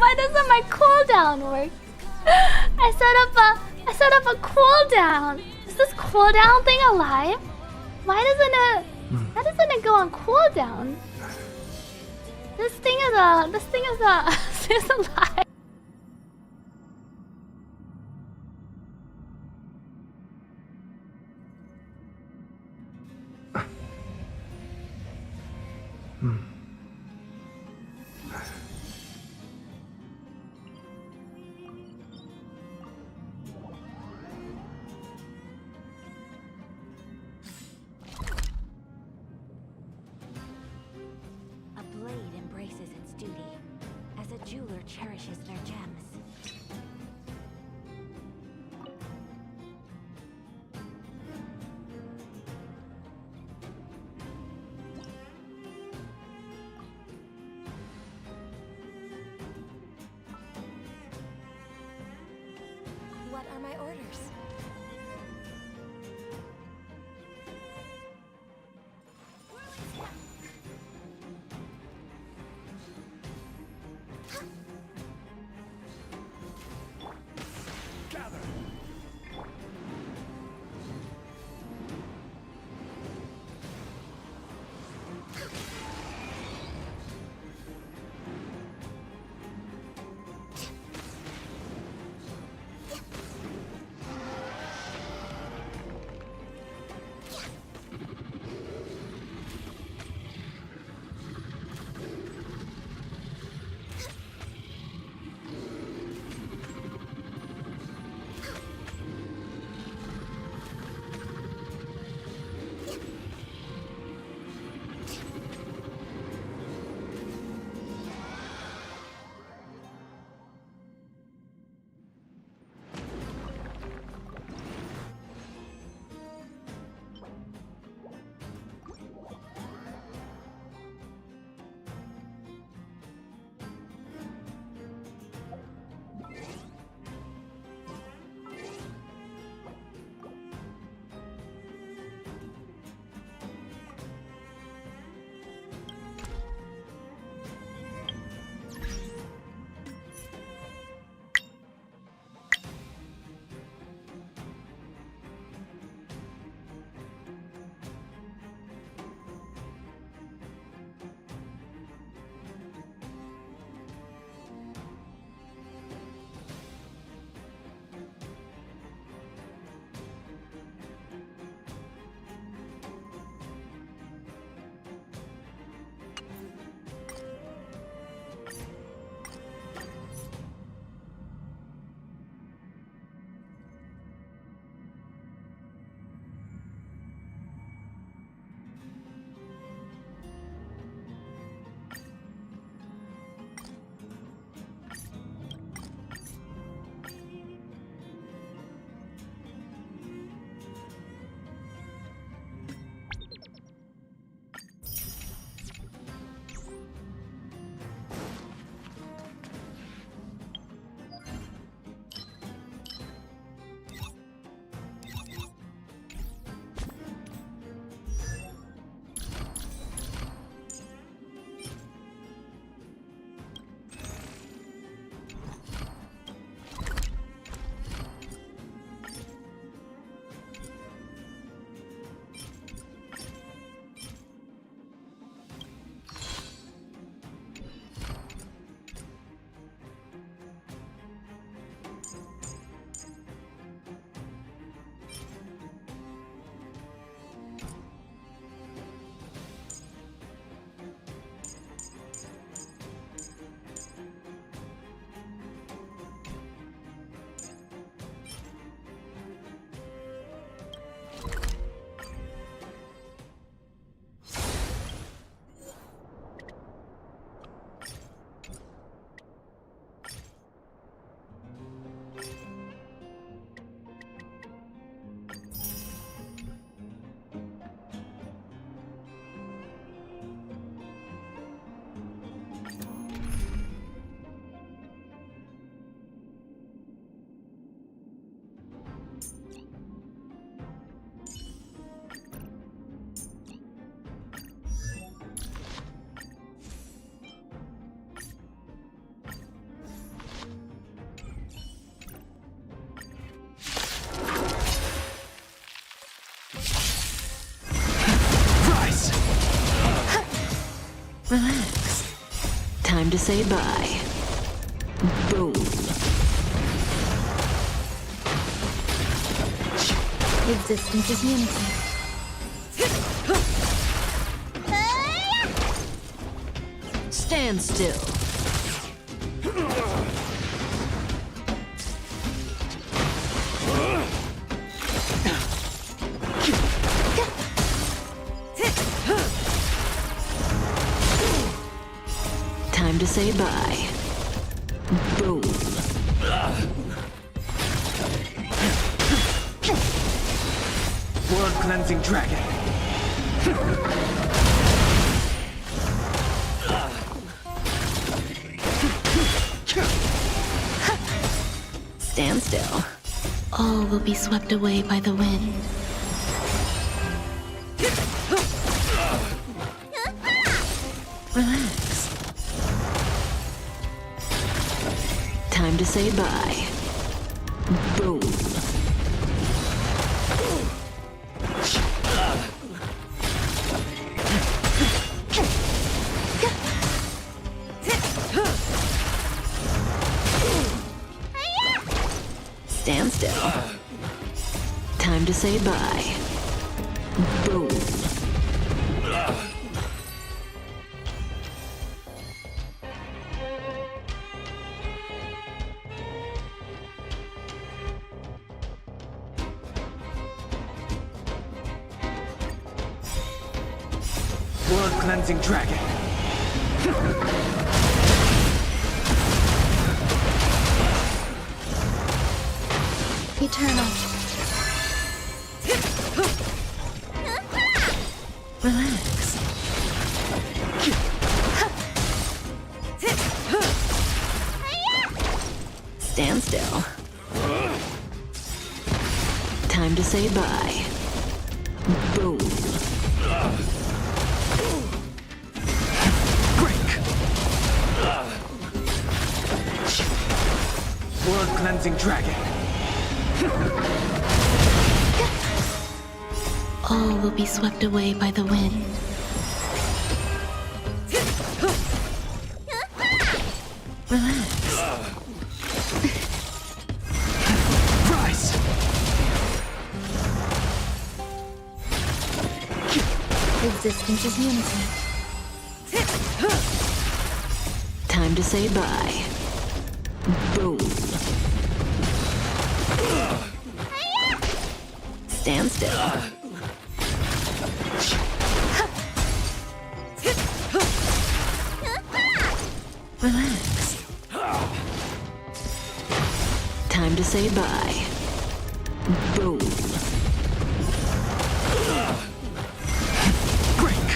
Why doesn't my cooldown work? I set up a cooldown. Is this cooldown thing alive? Why doesn't it go on cooldown? This thing is is alive. A blade embraces its duty, as a jeweler cherishes their gems. What are my orders? Time to say bye. Boom. Existence is unity. Stand still. Time to say bye. Boom. World cleansing dragon. Stand still. All will be swept away by the wind. Relax. Time to say bye. Boom. Stand still. Time to say bye. Boom. World cleansing dragon. Eternal. Relax. Stand still. Time to say bye. Boom. Break. World cleansing dragon. All will be swept away by the wind. Relax. Rise. Existence is unity. Time to say bye. Boom. Stand still. Relax. Time to say bye. Boom. Break.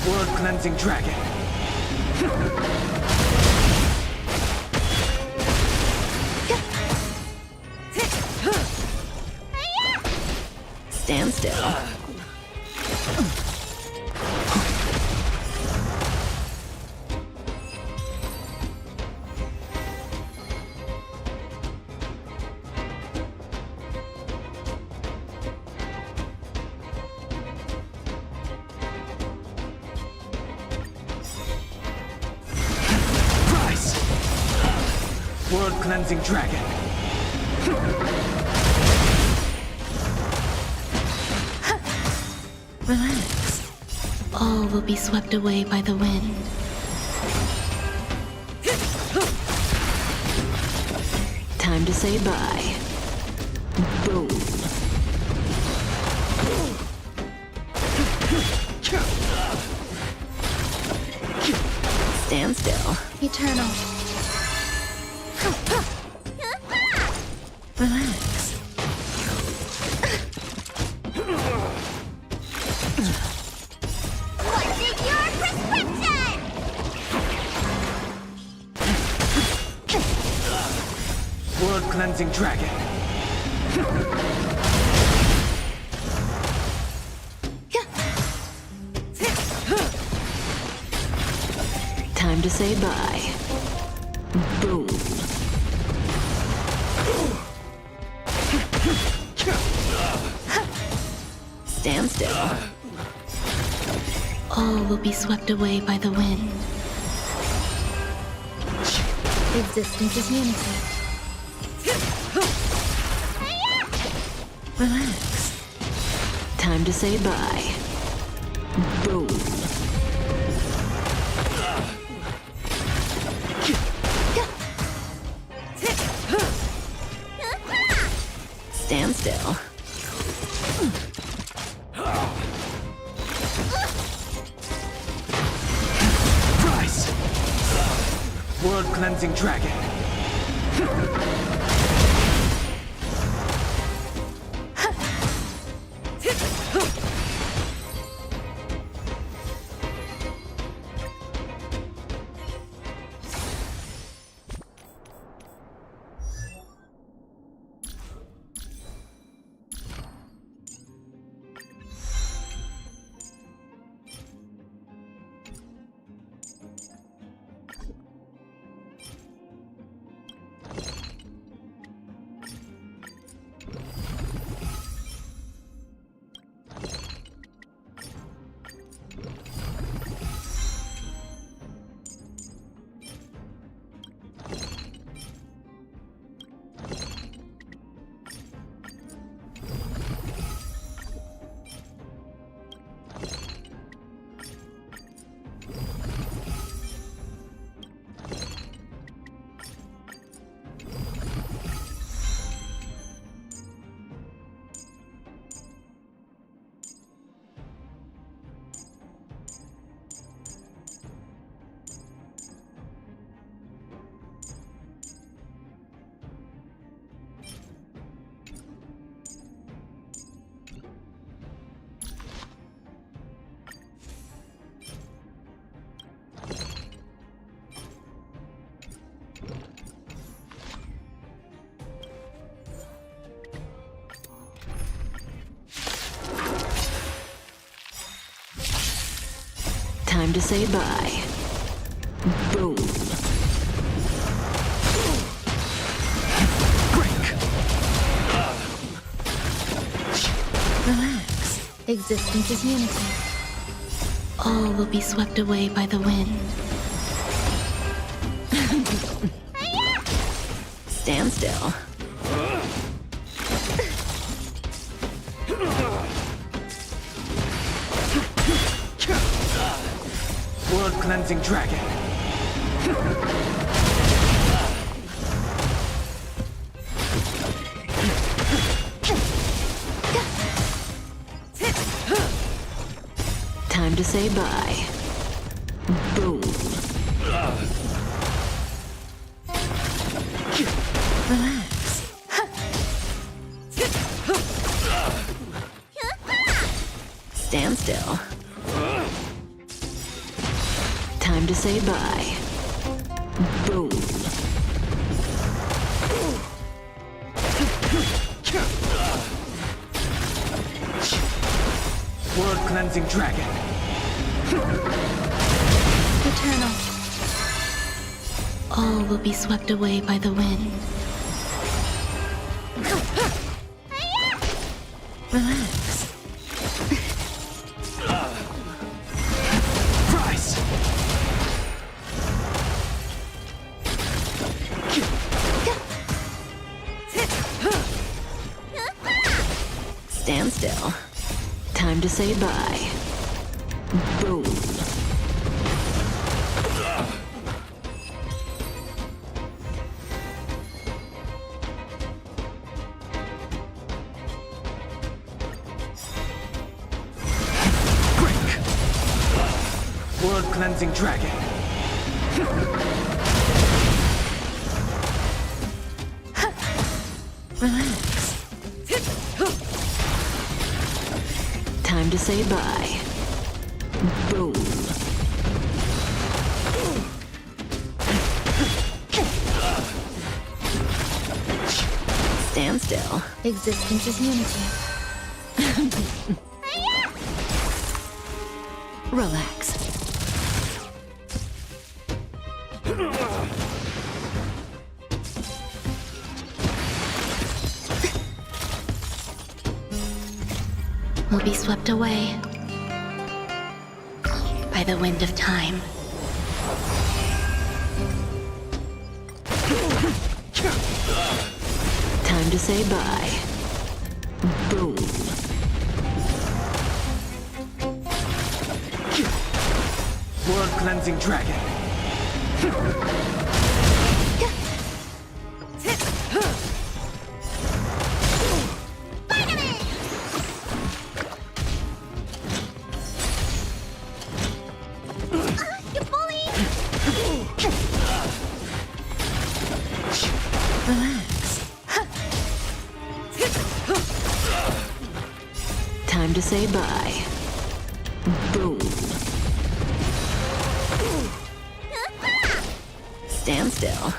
World cleansing dragon. Stand still. Rise. World cleansing dragon. Relax. All will be swept away by the wind. Time to say bye. Boom. Stand still. Eternal. Relax. What's in your prescription? World cleansing dragon. Time to say bye. Boom. Stand still. All will be swept away by the wind. Existence is unity. Relax. Time to say bye. Boom. Stand still. Rise! World cleansing dragon. Time to say bye. Boom. Break! Relax. Existence is unity. All will be swept away by the wind. Stand still. World cleansing dragon. Time to say bye. Boom. Relax. Stand still. Time to say bye. Boom. World cleansing dragon. Eternal. All will be swept away by the wind. Relax. Rise! Stand still. Time to say bye. Boom. Break! World cleansing dragon. Relax. Time to say bye. Boom. Stand still. Existence is unity. Relax. Will be swept away. by the wind of time. Time to say bye. Boom. World cleansing dragon. You bully! Relax. Time to say bye. Boom. Stand still.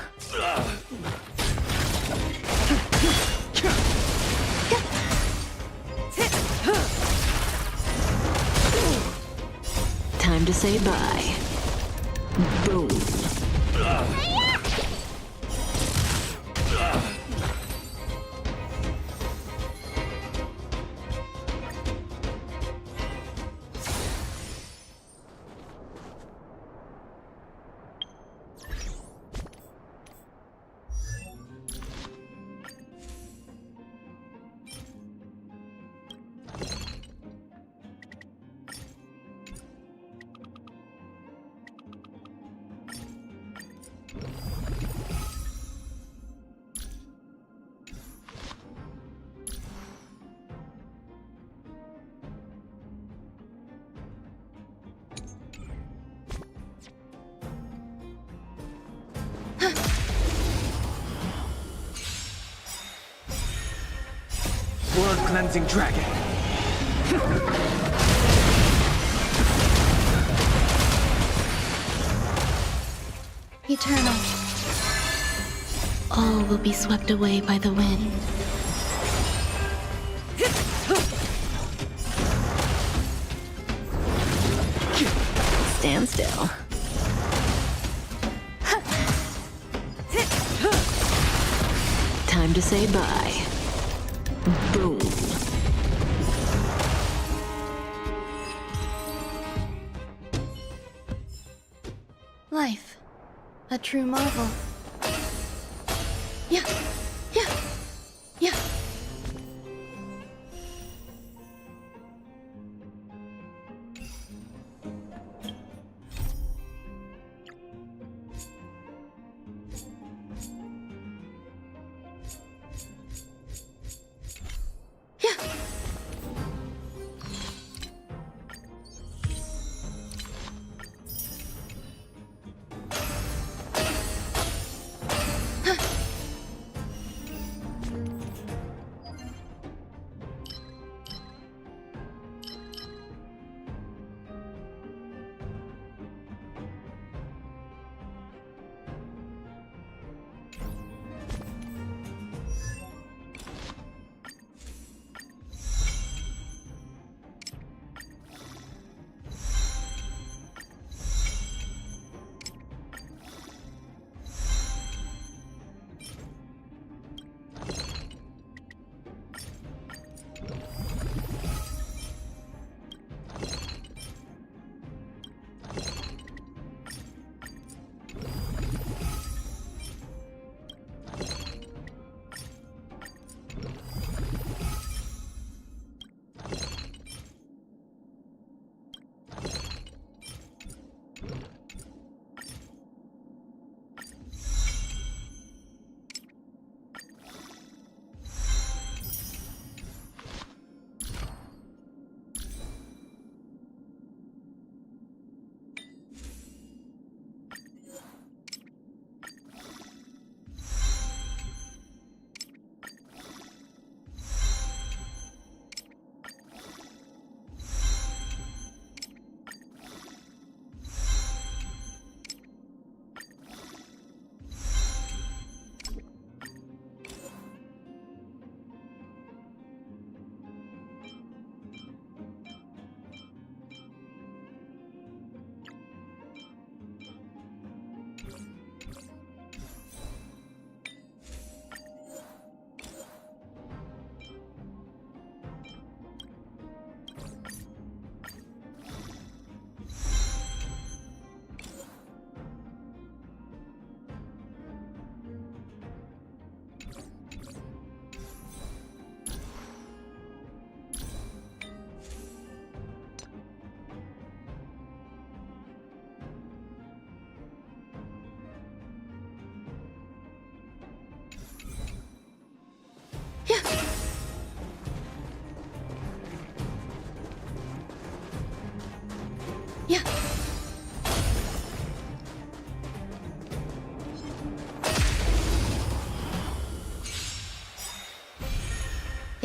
Time to say bye. Boom. World cleansing dragon. Eternal. All will be swept away by the wind. Stand still. Time to say bye. Boom. Life. A true marvel. Yeah. Yeah. Yeah.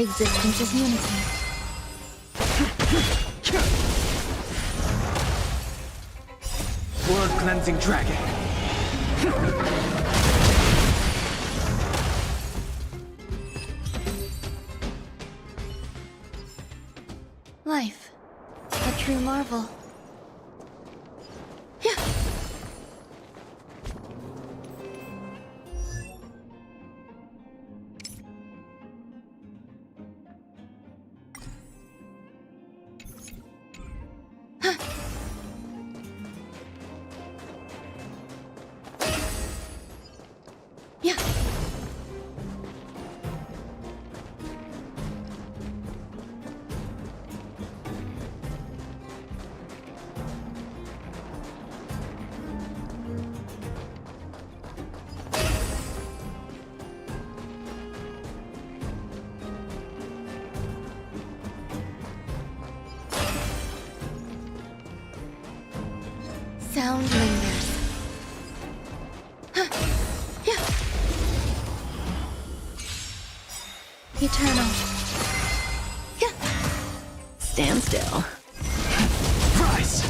Existence is unity. World cleansing dragon. Life. A true marvel. Yeah. Yeah. Sound lingers. Yeah. Eternal. Yeah. Stand still. Rise!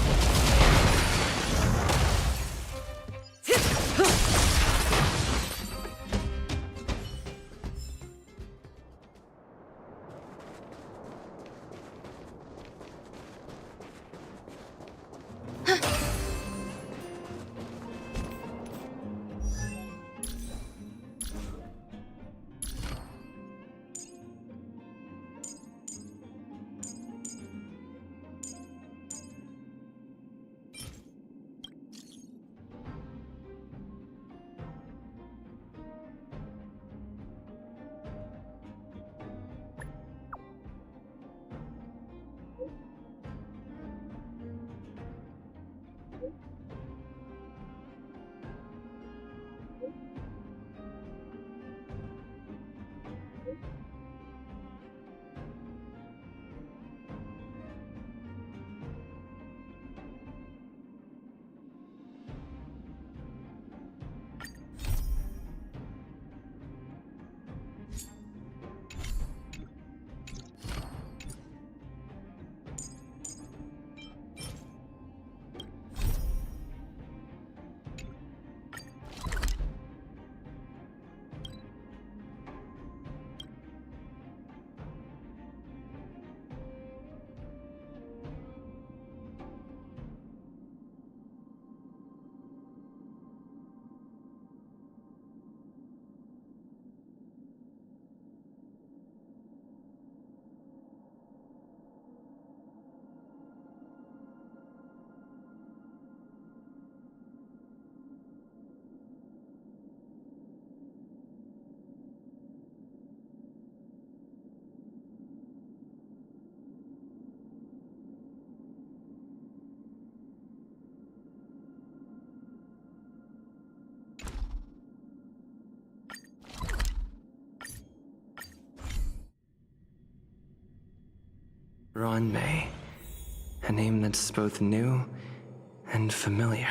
Ron May. A name that's both new and familiar.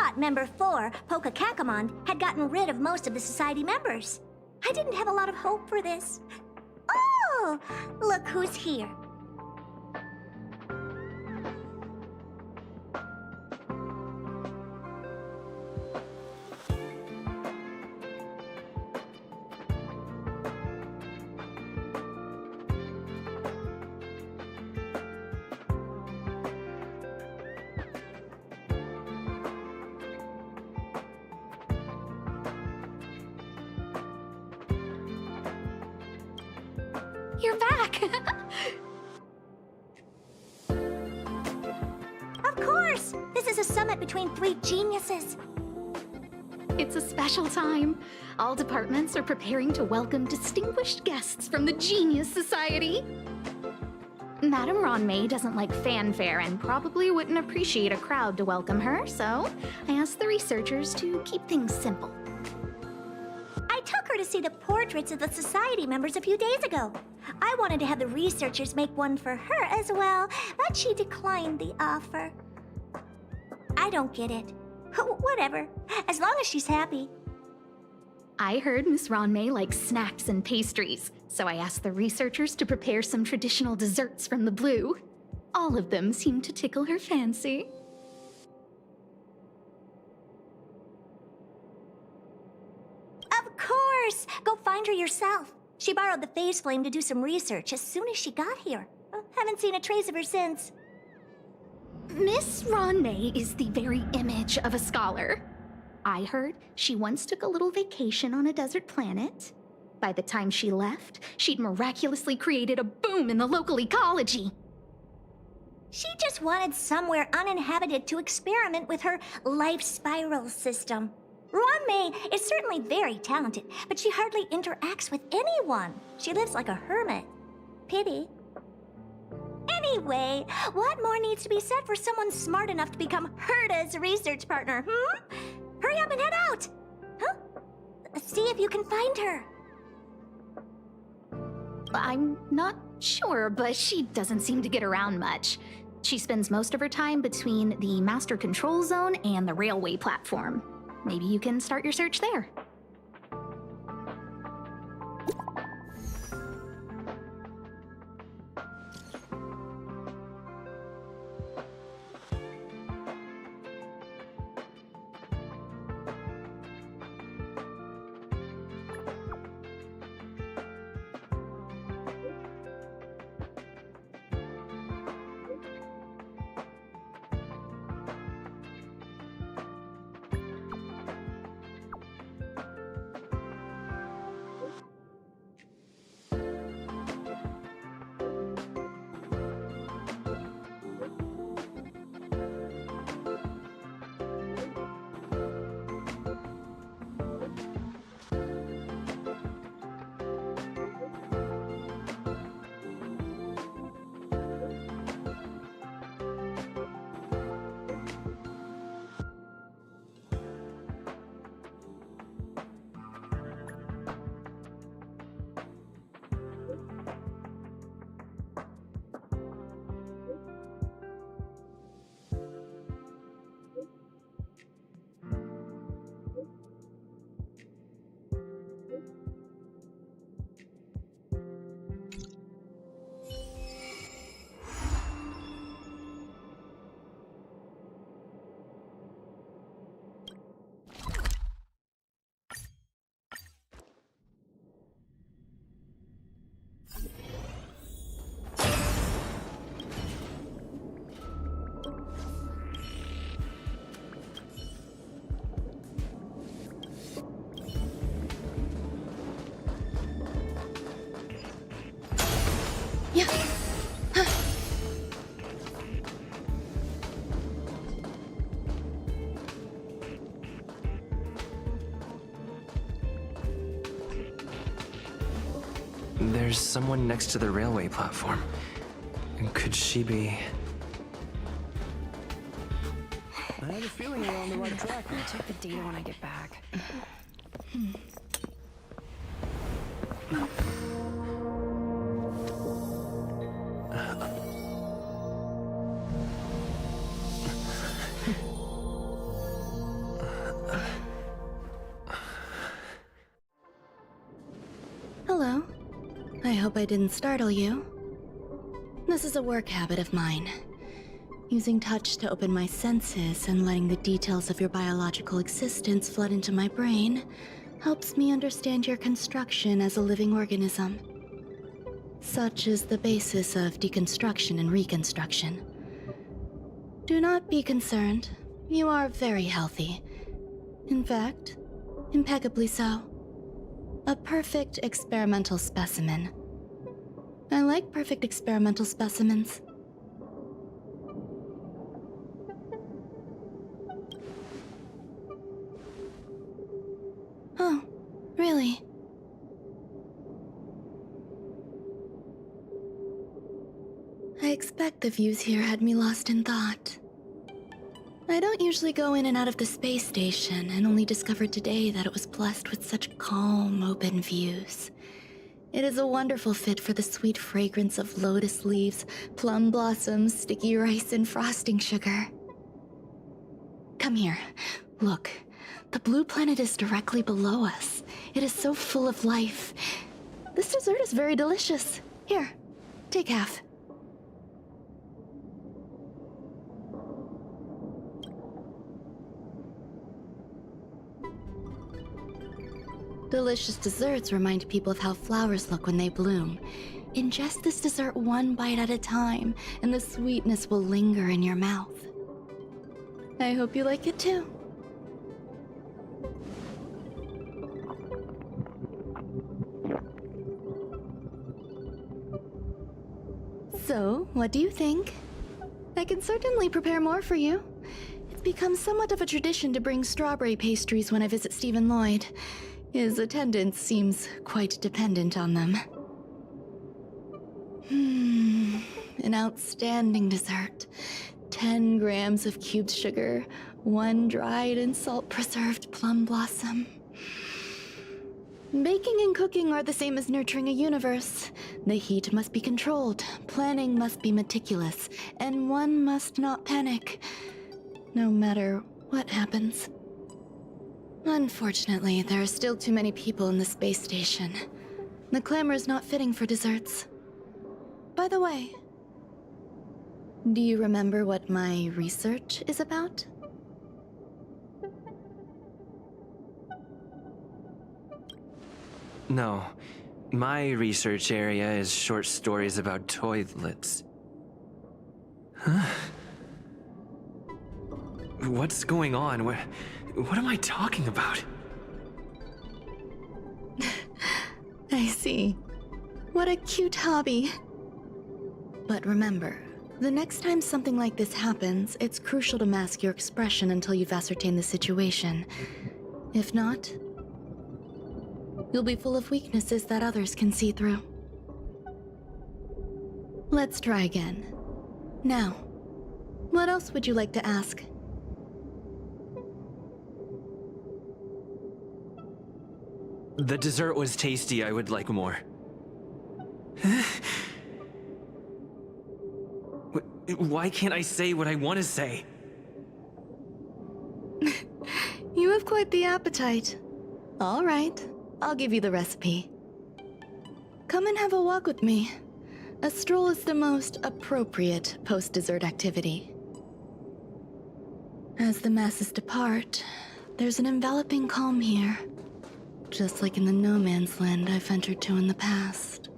thought Member 4, Poca Kakamon, had gotten rid of most of the society members. I didn't have a lot of hope for this. Oh, look who's here. You're back! Of course! This is a summit between 3 geniuses. It's a special time. All departments are preparing to welcome distinguished guests from the Genius Society. Madame Ronmei doesn't like fanfare and probably wouldn't appreciate a crowd to welcome her, so I asked the researchers to keep things simple. I took her to see the portraits of the society members a few days ago. I wanted to have the researchers make one for her as well, but she declined the offer. I don't get it. Whatever, as long as she's happy. I heard Miss Ronmei likes snacks and pastries, so I asked the researchers to prepare some traditional desserts from the blue. All of them seemed to tickle her fancy. Of course! Go find her yourself. She borrowed the phase flame to do some research as soon as she got here. Haven't seen a trace of her since. Miss Ronmei is the very image of a scholar. I heard she once took a little vacation on a desert planet. By the time she left, she'd miraculously created a boom in the local ecology. She just wanted somewhere uninhabited to experiment with her life spiral system. Ronmei is certainly very talented, but she hardly interacts with anyone. She lives like a hermit. Pity. Anyway, what more needs to be said for someone smart enough to become Herta's research partner, Hurry up and head out! Huh? See if you can find her. I'm not sure, but she doesn't seem to get around much. She spends most of her time between the master control zone and the railway platform. Maybe you can start your search there. Yeah. There's someone next to the railway platform. Could she be... I have a feeling we're on the right track. I'll check the data when I get back. I hope I didn't startle you. This is a work habit of mine. Using touch to open my senses and letting the details of your biological existence flood into my brain helps me understand your construction as a living organism. Such is the basis of deconstruction and reconstruction. Do not be concerned. You are very healthy. In fact, impeccably so. A perfect experimental specimen. I like perfect experimental specimens. Oh, really? I expect the views here had me lost in thought. I don't usually go in and out of the space station, and only discovered today that it was blessed with such calm, open views. It is a wonderful fit for the sweet fragrance of lotus leaves, plum blossoms, sticky rice, and frosting sugar. Come here. Look. The blue planet is directly below us. It is so full of life. This dessert is very delicious. Here, take half. Delicious desserts remind people of how flowers look when they bloom. Ingest this dessert one bite at a time, and the sweetness will linger in your mouth. I hope you like it too. So, what do you think? I can certainly prepare more for you. It's become somewhat of a tradition to bring strawberry pastries when I visit Stephen Lloyd. His attendance seems quite dependent on them. An outstanding dessert. 10 grams of cubed sugar, 1 dried and salt-preserved plum blossom. Baking and cooking are the same as nurturing a universe. The heat must be controlled, planning must be meticulous, and one must not panic, no matter what happens. Unfortunately, there are still too many people in the space station. The clamor is not fitting for desserts. By the way, do you remember what my research is about? No. My research area is short stories about toilets. Huh? What's going on? What am I talking about? I see. What a cute hobby. But remember, the next time something like this happens, it's crucial to mask your expression until you've ascertained the situation. If not, you'll be full of weaknesses that others can see through. Let's try again. Now, what else would you like to ask? The dessert was tasty. I would like more. Why can't I say what I want to say? You have quite the appetite. All right, I'll give you the recipe. Come and have a walk with me. A stroll is the most appropriate post-dessert activity. As the masses depart, there's an enveloping calm here. Just like in the no man's land I've ventured to in the past.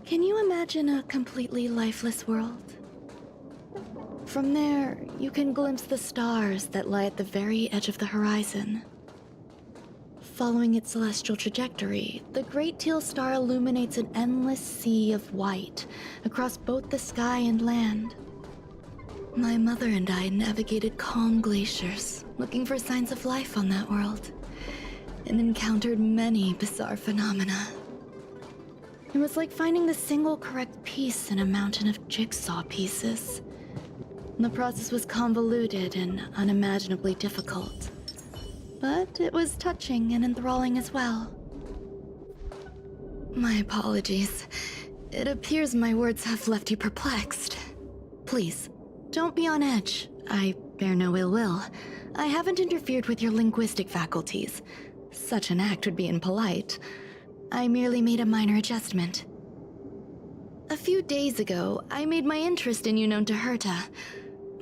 Can you imagine a completely lifeless world? From there, you can glimpse the stars that lie at the very edge of the horizon. Following its celestial trajectory, the Great Teal Star illuminates an endless sea of white across both the sky and land. My mother and I navigated calm glaciers, looking for signs of life on that world, and encountered many bizarre phenomena. It was like finding the single correct piece in a mountain of jigsaw pieces. The process was convoluted and unimaginably difficult, but it was touching and enthralling as well. My apologies. It appears my words have left you perplexed. Please, don't be on edge. I bear no ill will. I haven't interfered with your linguistic faculties. Such an act would be impolite. I merely made a minor adjustment. A few days ago, I made my interest in you known to Herta.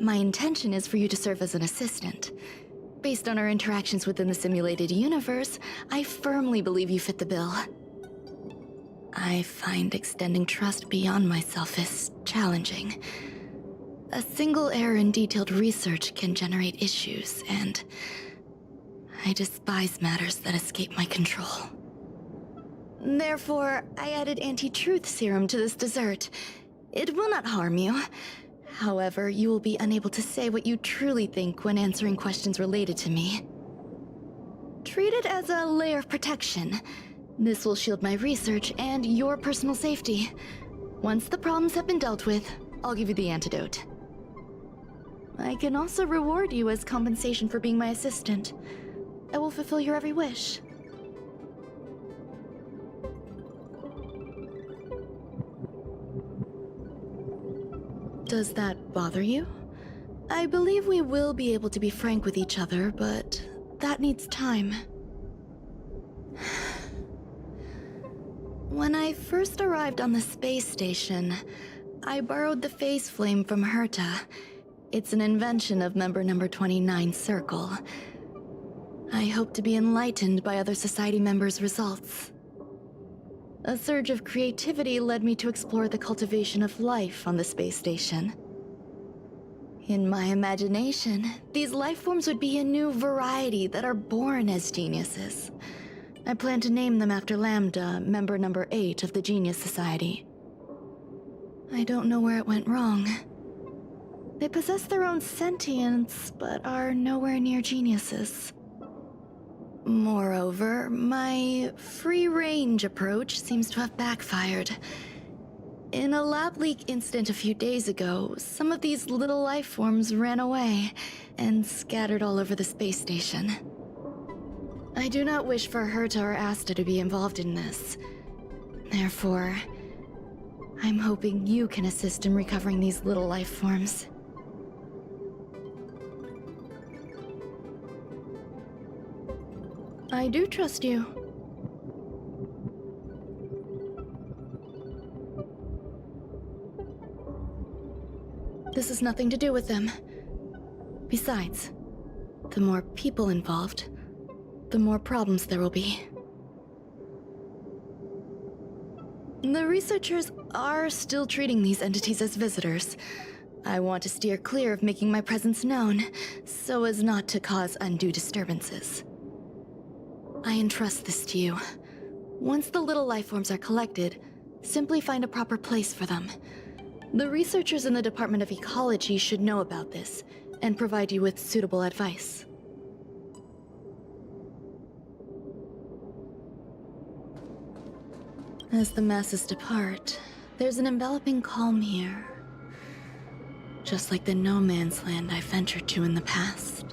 My intention is for you to serve as an assistant. Based on our interactions within the simulated universe, I firmly believe you fit the bill. I find extending trust beyond myself is challenging. A single error in detailed research can generate issues, and I despise matters that escape my control. Therefore, I added anti-truth serum to this dessert. It will not harm you. However, you will be unable to say what you truly think when answering questions related to me. Treat it as a layer of protection. This will shield my research and your personal safety. Once the problems have been dealt with, I'll give you the antidote. I can also reward you as compensation for being my assistant. I will fulfill your every wish. Does that bother you? I believe we will be able to be frank with each other, but that needs time. When I first arrived on the space station, I borrowed the phase flame from Herta. It's an invention of member number 29's circle. I hope to be enlightened by other society members' results. A surge of creativity led me to explore the cultivation of life on the space station. In my imagination, these life forms would be a new variety that are born as geniuses. I plan to name them after Lambda, member number 8 of the Genius Society. I don't know where it went wrong. They possess their own sentience, but are nowhere near geniuses. Moreover, my free-range approach seems to have backfired. In a lab leak incident a few days ago, some of these little life forms ran away and scattered all over the space station. I do not wish for Herta or Asta to be involved in this. Therefore, I'm hoping you can assist in recovering these little life forms. I do trust you. This has nothing to do with them. Besides, the more people involved, the more problems there will be. The researchers are still treating these entities as visitors. I want to steer clear of making my presence known, so as not to cause undue disturbances. I entrust this to you. Once the little life forms are collected, simply find a proper place for them. The researchers in the Department of Ecology should know about this, and provide you with suitable advice. As the masses depart, there's an enveloping calm here. Just like the no man's land I ventured to in the past.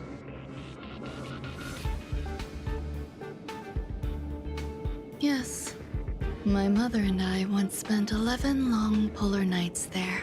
Yes, my mother and I once spent 11 long polar nights there.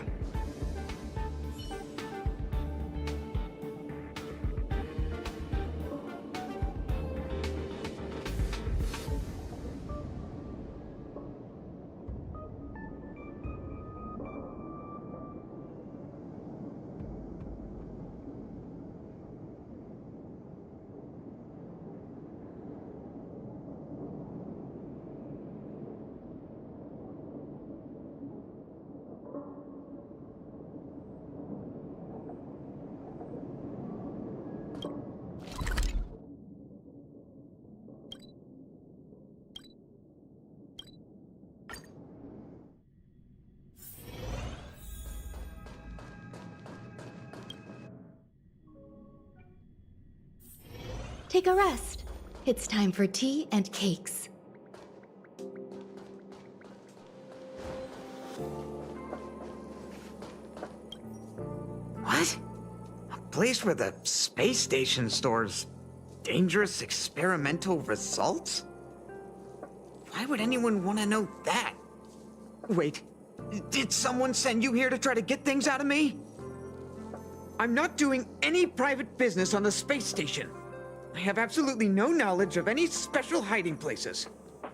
Take a rest. It's time for tea and cakes. What? A place where the space station stores dangerous experimental results? Why would anyone want to know that? Wait, did someone send you here to try to get things out of me? I'm not doing any private business on the space station. I have absolutely no knowledge of any special hiding places.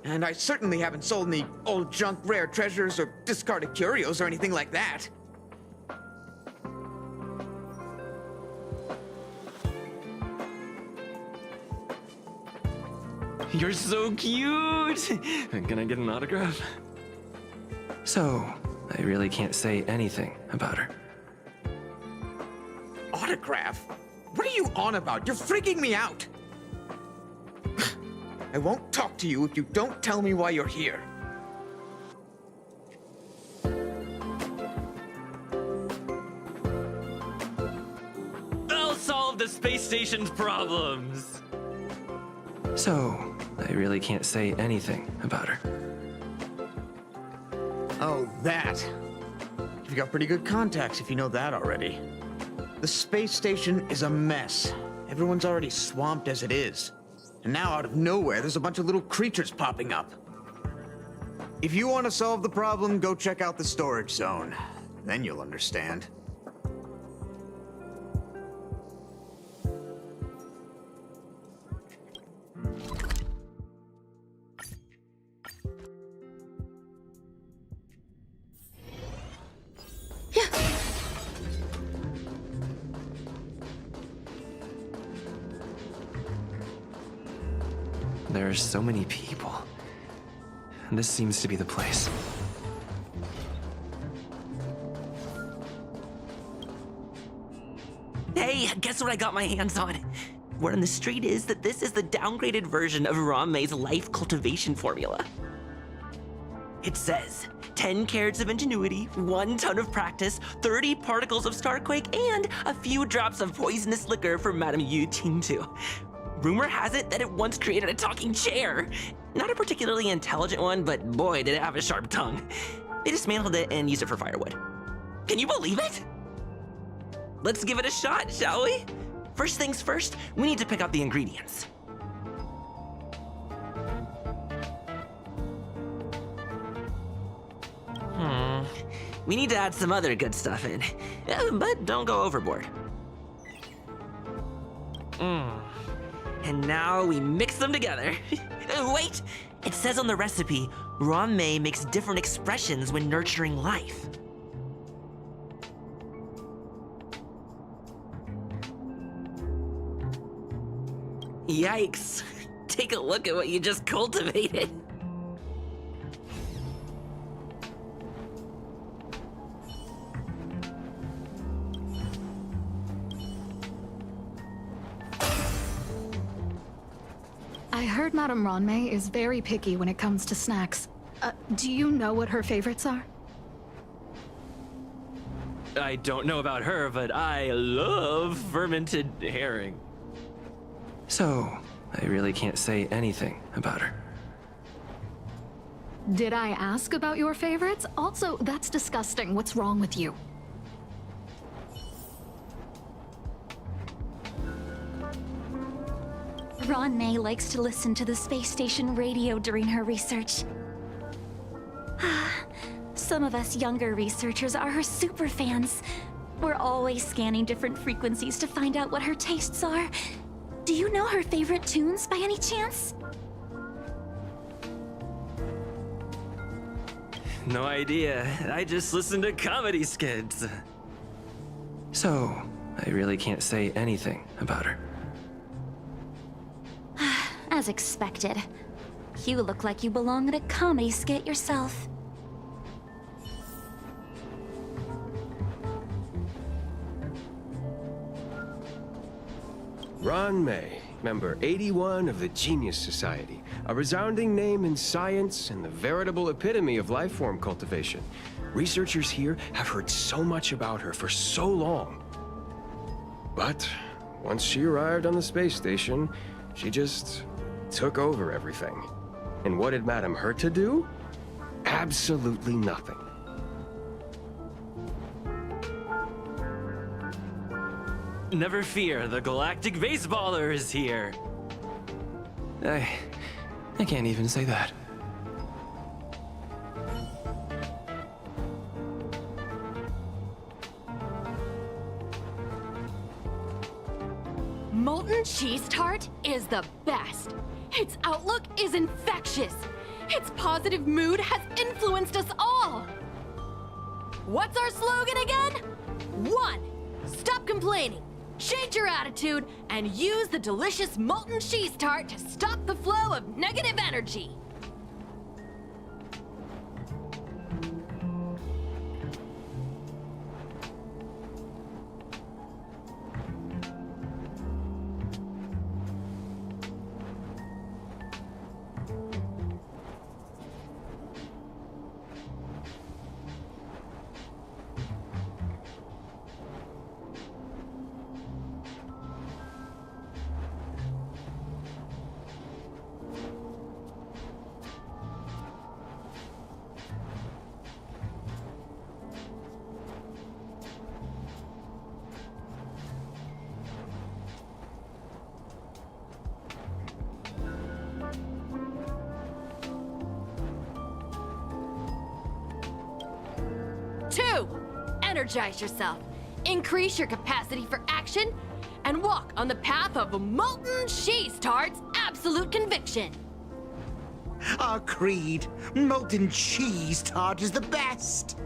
And I certainly haven't sold any old junk rare treasures or discarded curios or anything like that. You're so cute! Can I get an autograph? So, I really can't say anything about her. Autograph? What are you on about? You're freaking me out! I won't talk to you if you don't tell me why you're here. I'll solve the space station's problems! So, I really can't say anything about her. Oh, that. You've got pretty good contacts if you know that already. The space station is a mess. Everyone's already swamped as it is. And now out of nowhere, there's a bunch of little creatures popping up. If you want to solve the problem, go check out the storage zone. Then you'll understand. There are so many people. This seems to be the place. Hey, guess what I got my hands on? Word on the street is that this is the downgraded version of Ranmei's life cultivation formula. It says 10 carats of ingenuity, 1 ton of practice, 30 particles of starquake, and a few drops of poisonous liquor for Madame Yu Tingtu. Rumor has it that it once created a talking chair. Not a particularly intelligent one, but boy, did it have a sharp tongue. They dismantled it and used it for firewood. Can you believe it? Let's give it a shot, shall we? First things first, we need to pick out the ingredients. We need to add some other good stuff in, but don't go overboard. And now we mix them together. Wait! It says on the recipe, Ranmei makes different expressions when nurturing life. Yikes! Take a look at what you just cultivated. I heard Madame Ranmei is very picky when it comes to snacks. Do you know what her favorites are? I don't know about her, but I love fermented herring. So, I really can't say anything about her. Did I ask about your favorites? Also, that's disgusting. What's wrong with you? Ranmei likes to listen to the space station radio during her research. Some of us younger researchers are her super fans. We're always scanning different frequencies to find out what her tastes are. Do you know her favorite tunes by any chance? No idea. I just listen to comedy skits. So, I really can't say anything about her. As expected. You look like you belong in a comedy skit yourself. Ranmei, member 81 of the Genius Society, a resounding name in science and the veritable epitome of life form cultivation. Researchers here have heard so much about her for so long. But once she arrived on the space station, she just took over everything. And what did Madame hurt to do? Absolutely nothing. Never fear, the galactic baseballer is here. I can't even say that. Molten cheese tart is the best. Its outlook is infectious. Its positive mood has influenced us all! What's our slogan again? 1. Stop complaining, change your attitude, and use the delicious molten cheese tart to stop the flow of negative energy. Energize yourself, increase your capacity for action, and walk on the path of molten cheese tart's absolute conviction. Our creed, molten cheese tart is the best.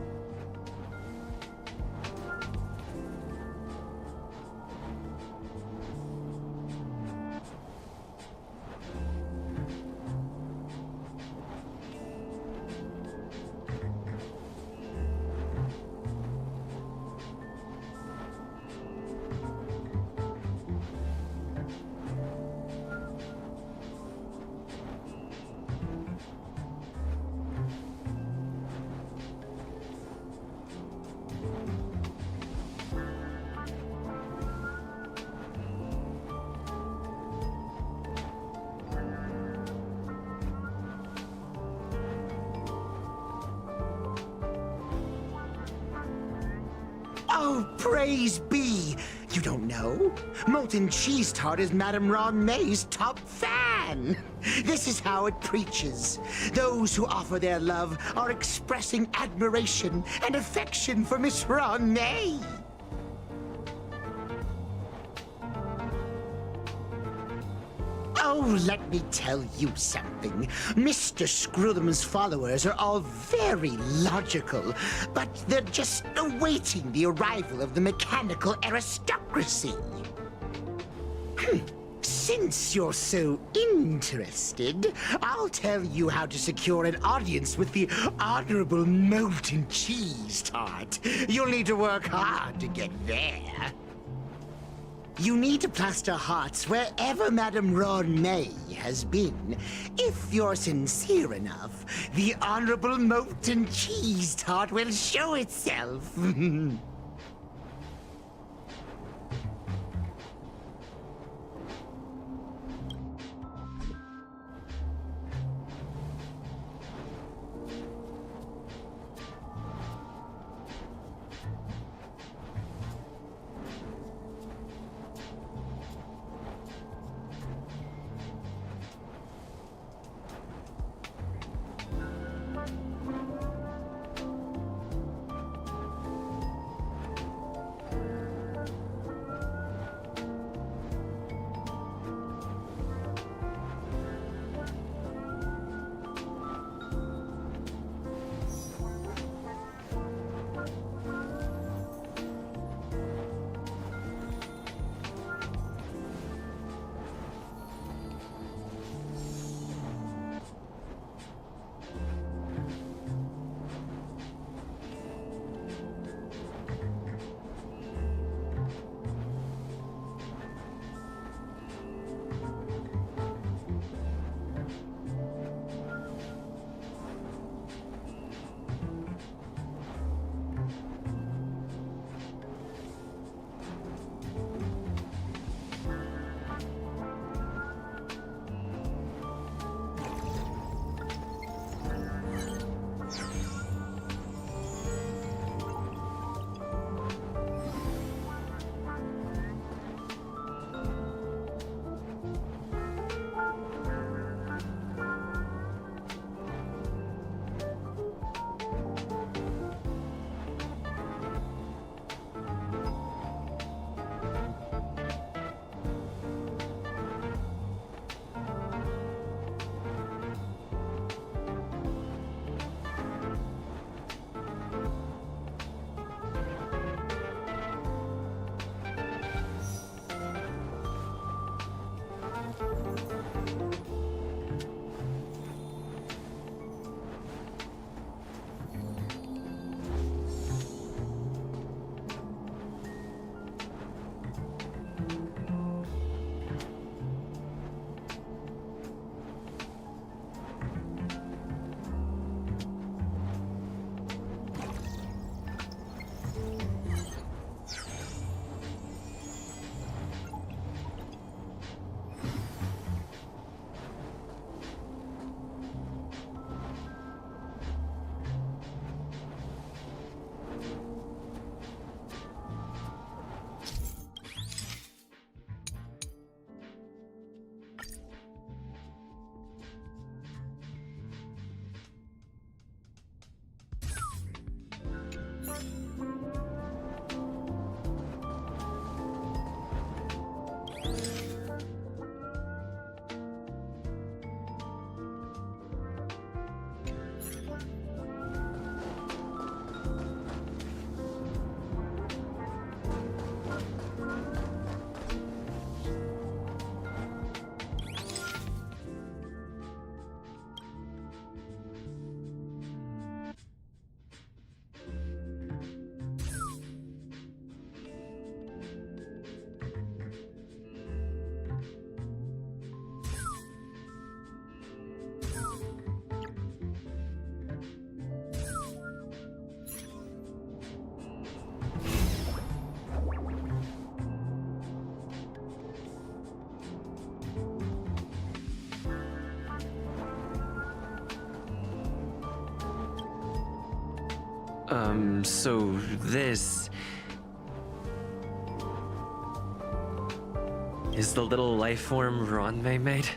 Oh, praise be! You don't know? Molten cheese tart is Madame Ron May's top fan! This is how it preaches. Those who offer their love are expressing admiration and affection for Miss Ron May. Oh, let me tell you something. Mr. Screwthum's followers are all very logical, but they're just awaiting the arrival of the mechanical aristocracy. Since you're so interested, I'll tell you how to secure an audience with the Honorable Molten Cheese Tart. You'll need to work hard to get there. You need to plaster hearts wherever Madame Ron May has been. If you're sincere enough, the Honorable Molten Cheese Tart will show itself. So this is the little life form Ronmei made?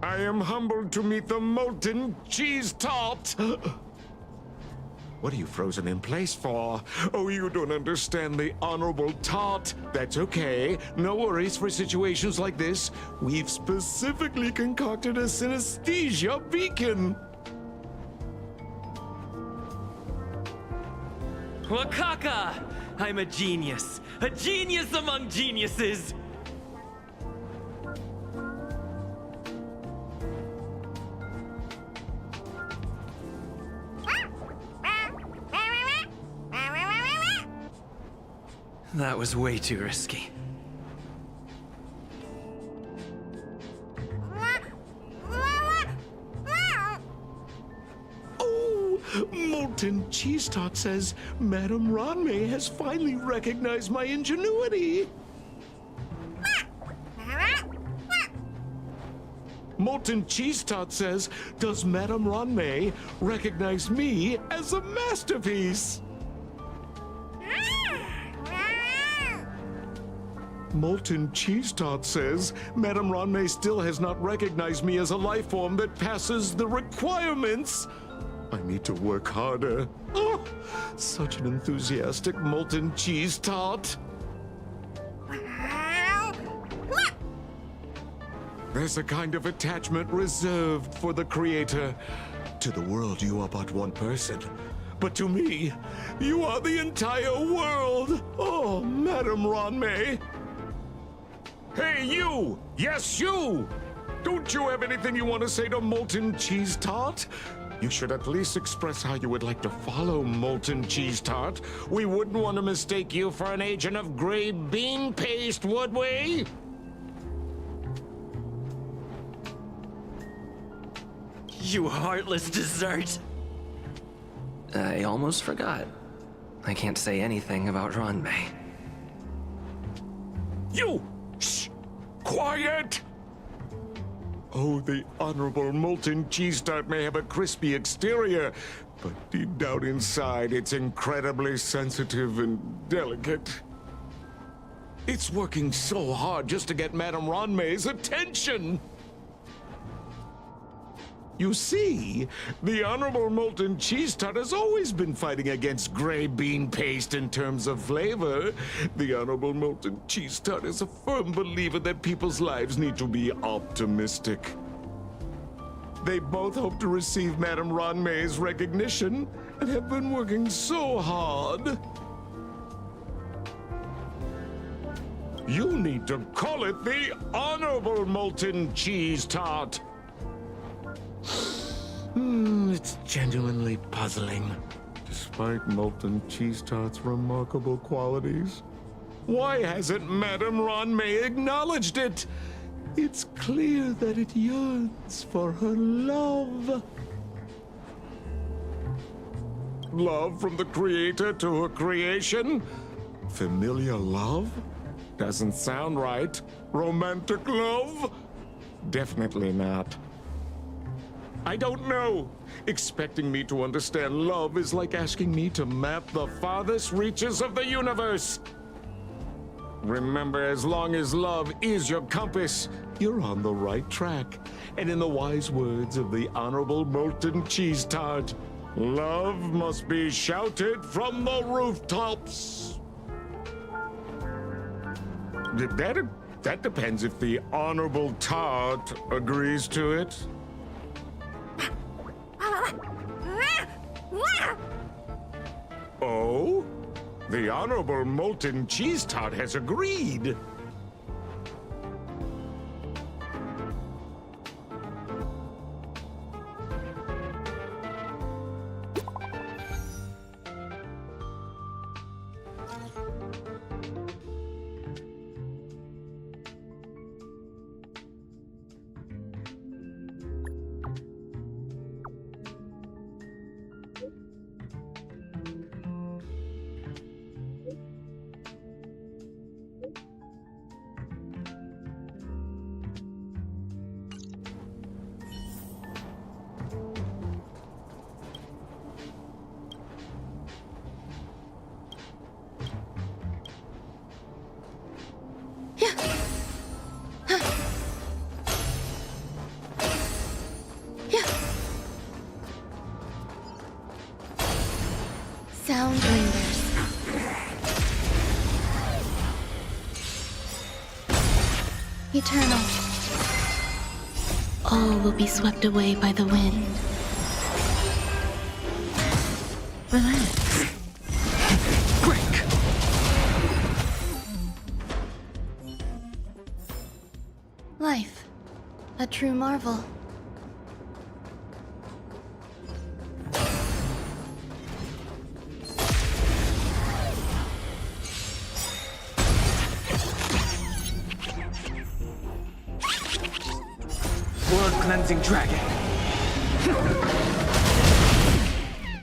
I am humbled to meet the molten cheese tart. What are you frozen in place for? Oh, you don't understand the honorable tart. That's okay. No worries for situations like this. We've specifically concocted a synesthesia beacon. Wakaka! I'm a genius. A genius among geniuses! That was way too risky. Oh, molten cheese tart says Madame Ranmei has finally recognized my ingenuity. Molten cheese tart says, does Madame Ranmei recognize me as a masterpiece? Molten cheese tart says, Madame Ranmei still has not recognized me as a life form that passes the requirements. I need to work harder. Oh, such an enthusiastic molten cheese tart. There's a kind of attachment reserved for the creator. To the world, you are but one person. But to me, you are the entire world. Oh, Madame Ranmei. Hey, you! Yes, you! Don't you have anything you want to say to Molten Cheese Tart? You should at least express how you would like to follow Molten Cheese Tart. We wouldn't want to mistake you for an agent of gray bean paste, would we? You heartless dessert! I almost forgot. I can't say anything about Ranmei. You! Shh! Quiet! Oh, the honorable molten cheese tart may have a crispy exterior, but deep down inside, it's incredibly sensitive and delicate. It's working so hard just to get Madame Ranmei's attention. You see, the honorable molten cheese tart has always been fighting against gray bean paste in terms of flavor. The honorable molten cheese tart is a firm believer that people's lives need to be optimistic. They both hope to receive Madame Ranmei's recognition and have been working so hard. You need to call it the honorable molten cheese tart. It's genuinely puzzling. Despite molten cheese tart's remarkable qualities, why hasn't Madame Ranmei acknowledged it? It's clear that it yearns for her love. Love from the creator to her creation? Familiar love? Doesn't sound right. Romantic love? Definitely not. I don't know. Expecting me to understand love is like asking me to map the farthest reaches of the universe. Remember, as long as love is your compass, you're on the right track. And in the wise words of the Honorable Molten Cheese Tart, love must be shouted from the rooftops. That depends if the Honorable Tart agrees to it. Oh? The Honorable Molten Cheese Tart has agreed. Sound lingers. Eternal. All will be swept away by the wind. Relax. Break! Life. A true marvel. World-cleansing dragon.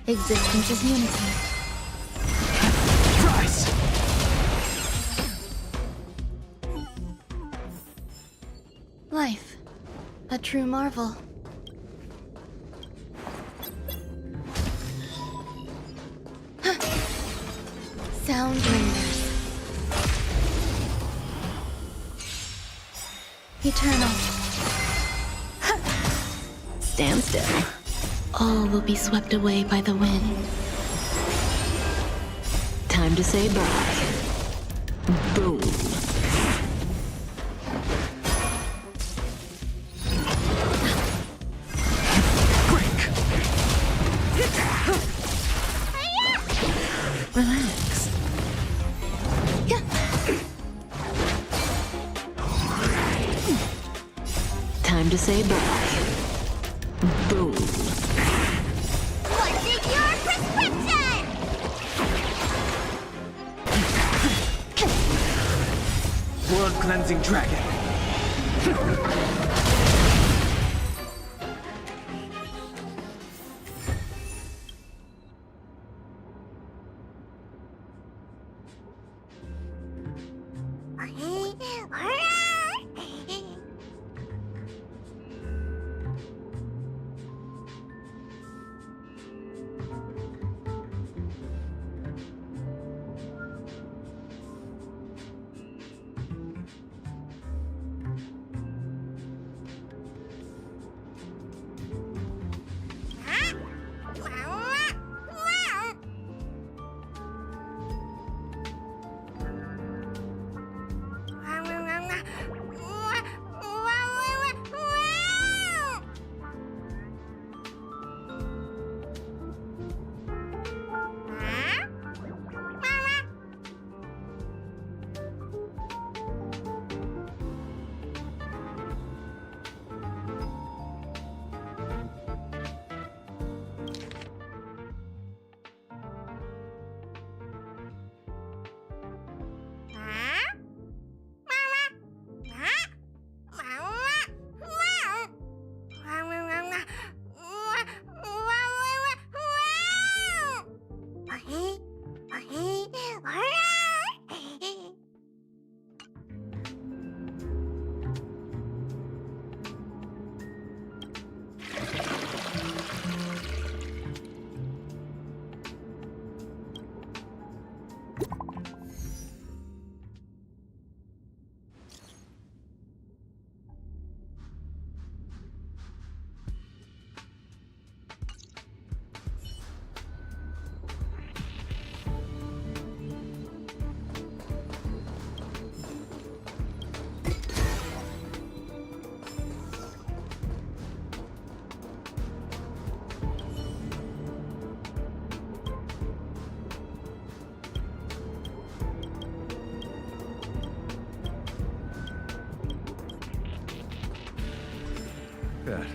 Existence is unity. Rise! Life. A true marvel. Sound lingers. Eternal. Stand still. All will be swept away by the wind. Time to say bye. Boom. Break! Relax. Yeah. Time to say bye. Boom. What's in your prescription? World-cleansing dragon. Good.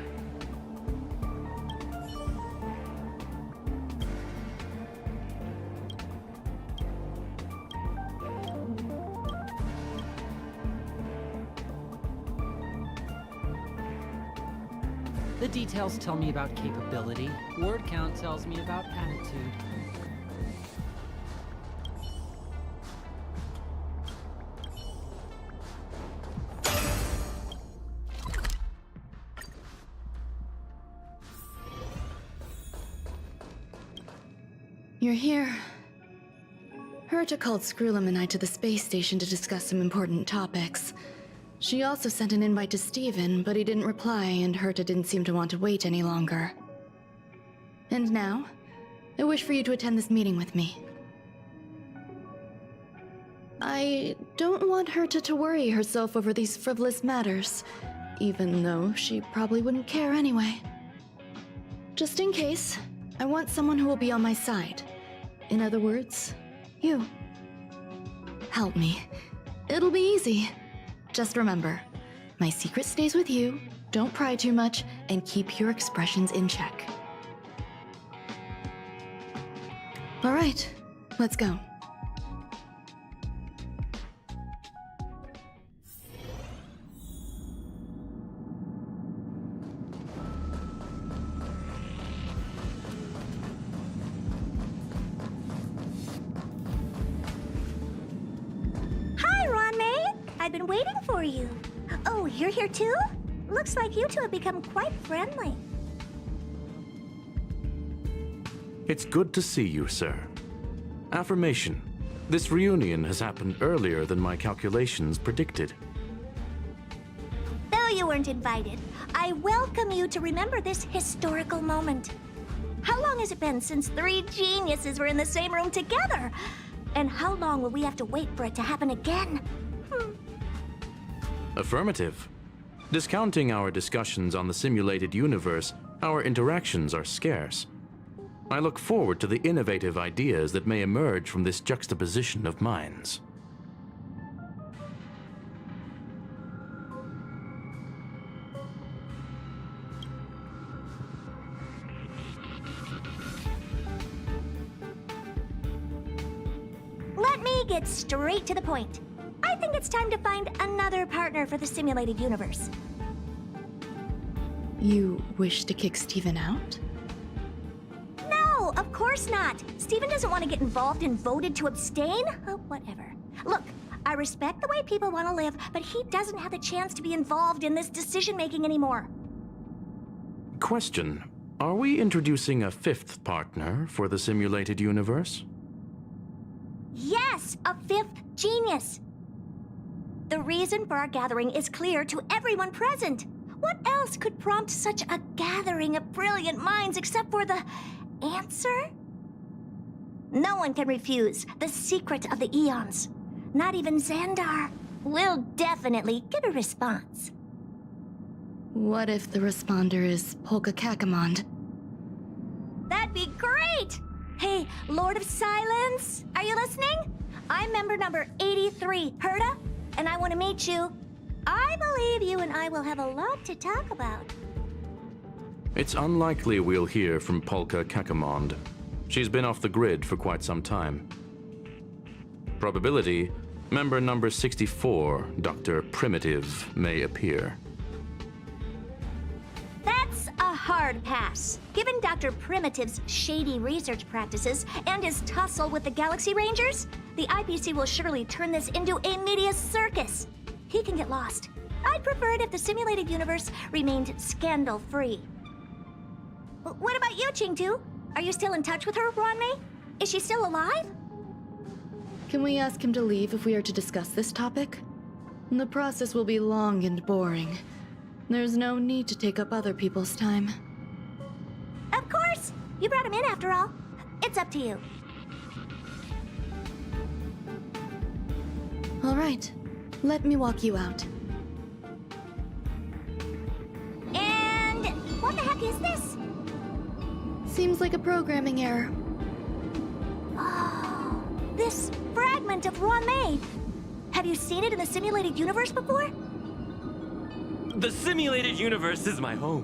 The details tell me about capability. Word count tells me about attitude. You're here. Herta called Skrullum and I to the space station to discuss some important topics. She also sent an invite to Steven, but he didn't reply, and Herta didn't seem to want to wait any longer. And now, I wish for you to attend this meeting with me. I don't want her to worry herself over these frivolous matters, even though she probably wouldn't care anyway. Just in case, I want someone who will be on my side. In other words, you. Help me. It'll be easy. Just remember, my secret stays with you, don't pry too much, and keep your expressions in check. All right, let's go. Hi, Ron-May! I've been waiting for you. Oh, you're here too? Looks like you two have become quite friendly. It's good to see you, sir. Affirmation. This reunion has happened earlier than my calculations predicted. Though you weren't invited, I welcome you to remember this historical moment. How long has it been since 3 geniuses were in the same room together? And how long will we have to wait for it to happen again? Affirmative. Discounting our discussions on the simulated universe, our interactions are scarce. I look forward to the innovative ideas that may emerge from this juxtaposition of minds. Let me get straight to the point. I think it's time to find another partner for the simulated universe. You wish to kick Steven out? No, of course not. Steven doesn't want to get involved and voted to abstain. Oh, whatever. Look, I respect the way people want to live, but he doesn't have the chance to be involved in this decision-making anymore. Question. Are we introducing a 5th partner for the simulated universe? Yes, a 5th genius. The reason for our gathering is clear to everyone present. What else could prompt such a gathering of brilliant minds except for the answer? No one can refuse the secret of the Aeons. Not even Xandar. We'll definitely get a response. What if the responder is Polka Kakamond? That'd be great! Hey, Lord of Silence, are you listening? I'm member number 83, Herta, and I want to meet you. I believe you and I will have a lot to talk about. It's unlikely we'll hear from Polka Kakamond. She's been off the grid for quite some time. Probability, member number 64, Dr. Primitive, may appear. That's a hard pass. Given Dr. Primitive's shady research practices and his tussle with the Galaxy Rangers, the IPC will surely turn this into a media circus. He can get lost. I'd prefer it if the simulated universe remained scandal-free. What about you, Ching-Tu? Are you still in touch with her, Ron-May? Is she still alive? Can we ask him to leave if we are to discuss this topic? The process will be long and boring. There's no need to take up other people's time. Of course! You brought him in after all. It's up to you. All right. Let me walk you out. And what the heck is this? Seems like a programming error. Oh, this fragment of Ron-May. Have you seen it in the simulated universe before? The simulated universe is my home.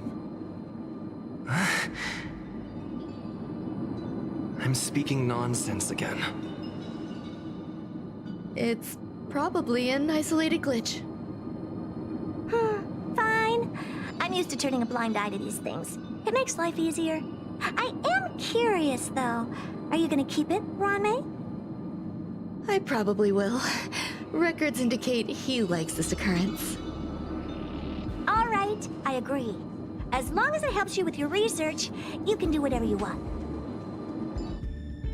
I'm speaking nonsense again. It's probably an isolated glitch. Fine. I'm used to turning a blind eye to these things. It makes life easier. I am curious, though. Are you gonna keep it, Ron-May? I probably will. Records indicate he likes this occurrence. All right, I agree. As long as it helps you with your research, you can do whatever you want.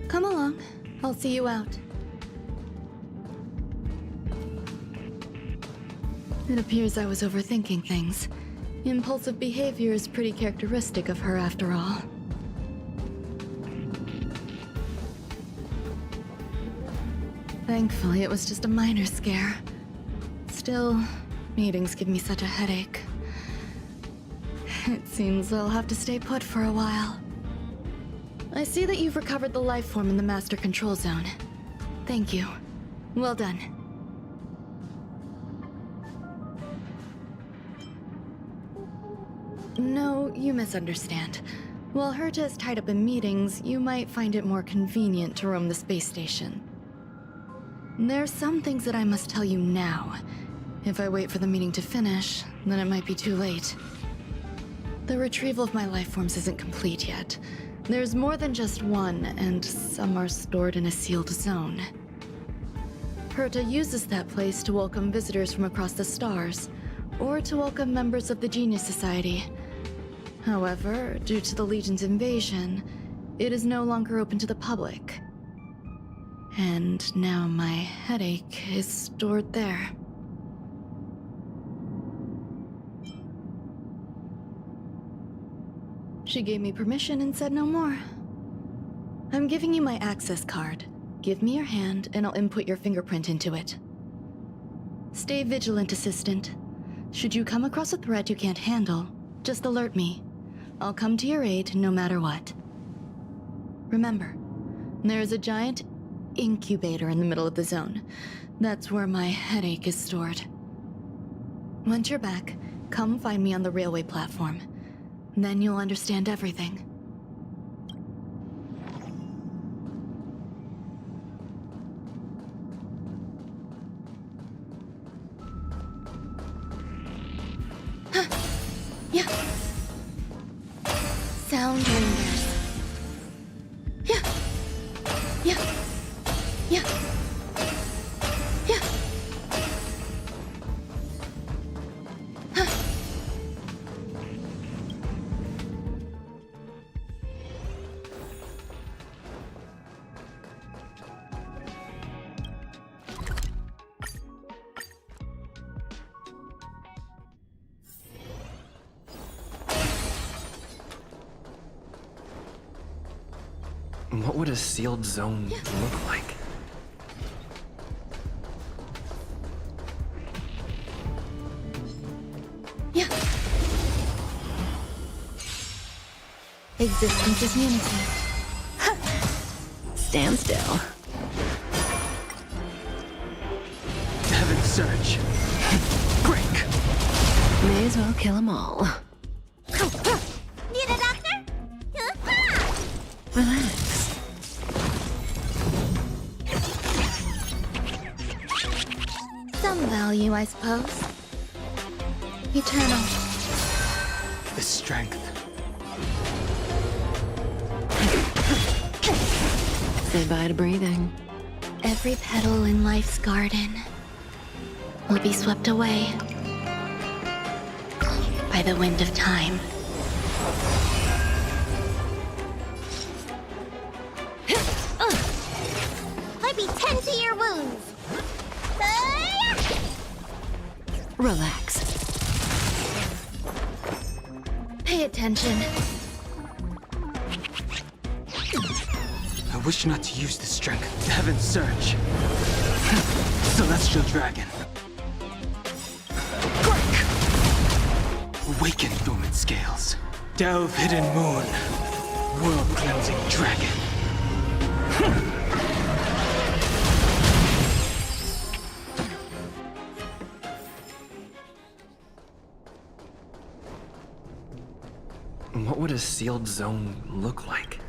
Come along. I'll see you out. It appears I was overthinking things. Impulsive behavior is pretty characteristic of her after all. Thankfully, it was just a minor scare. Still, meetings give me such a headache. It seems I'll have to stay put for a while. I see that you've recovered the life form in the Master Control Zone. Thank you. Well done. No, you misunderstand. While Herta is tied up in meetings, you might find it more convenient to roam the space station. There's some things that I must tell you now. If I wait for the meeting to finish, then it might be too late. The retrieval of my life forms isn't complete yet. There's more than just one, and some are stored in a sealed zone. Herta uses that place to welcome visitors from across the stars, or to welcome members of the Genius Society. However, due to the Legion's invasion, it is no longer open to the public. And now my headache is stored there. She gave me permission and said no more. I'm giving you my access card. Give me your hand and I'll input your fingerprint into it. Stay vigilant, Assistant. Should you come across a threat you can't handle, just alert me. I'll come to your aid no matter what. Remember, there is a giant incubator in the middle of the zone. That's where my headache is stored. Once you're back, come find me on the railway platform. Then you'll understand everything. Yeah. Sound ringers. Yeah. Yeah. Yeah. Yeah. What would a sealed zone look like? Yeah. Existence is unity. Stand still. Heaven's Surge. Break! May as well kill them all. Need a doctor? Relax. Some value, I suppose. Eternal. The strength. Say bye to breathing. Every petal in life's garden will be swept away by the wind of time. Let me tend to your wounds. Relax. Pay attention. I wish not to use the strength. Heaven's Surge. Celestial Dragon. Break! Awaken dormant scales. Delve hidden moon. World cleansing dragon. What would a sealed zone look like?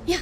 Yeah.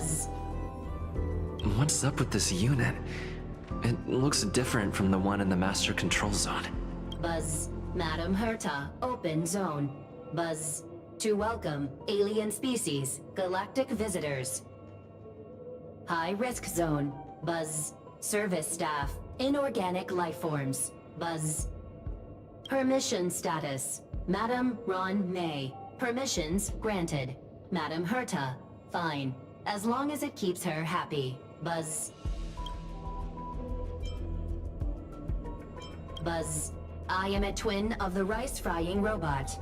Buzz. What's up with this unit? It looks different from the one in the Master Control Zone. Buzz. Madam Herta, open zone. Buzz. To welcome alien species, galactic visitors. High risk zone. Buzz. Service staff, inorganic life forms. Buzz. Permission status. Madam Ron May. Permissions granted. Madam Herta. Fine. As long as it keeps her happy. Buzz. Buzz. I am a twin of the rice-frying robot.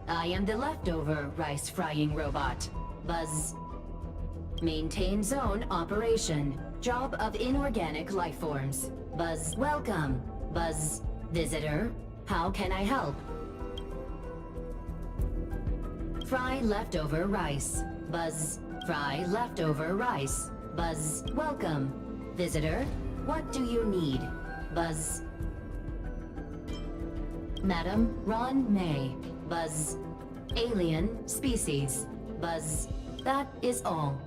I am the leftover rice-frying robot. Buzz. Maintain zone operation. Job of inorganic life forms. Buzz. Welcome. Buzz. Visitor. How can I help? Fry leftover rice. Buzz. Fry leftover rice. Buzz. Welcome. Visitor. What do you need? Buzz. Madam Ron May. Buzz. Alien species. Buzz. That is all.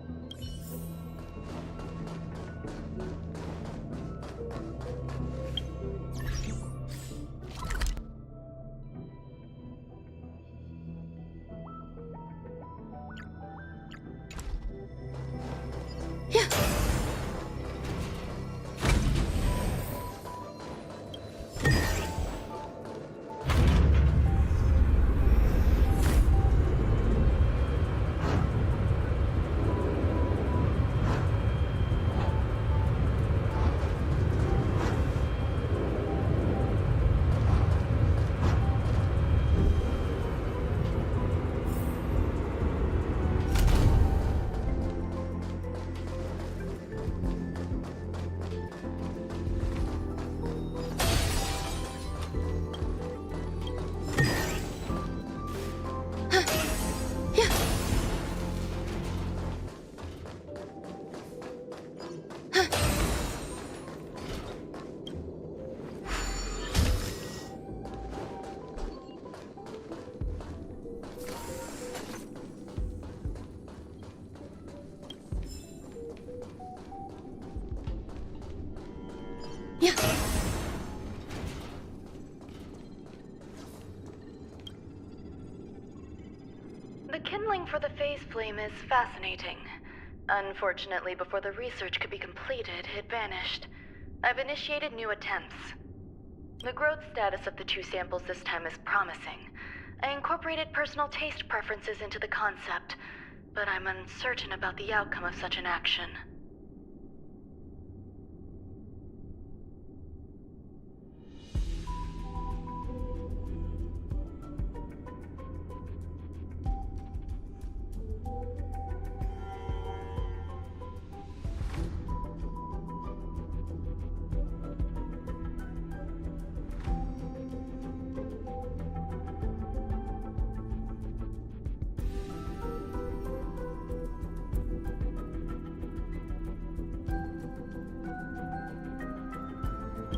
The kindling for the phase flame is fascinating. Unfortunately, before the research could be completed, it vanished. I've initiated new attempts. The growth status of the two samples this time is promising. I incorporated personal taste preferences into the concept, but I'm uncertain about the outcome of such an action.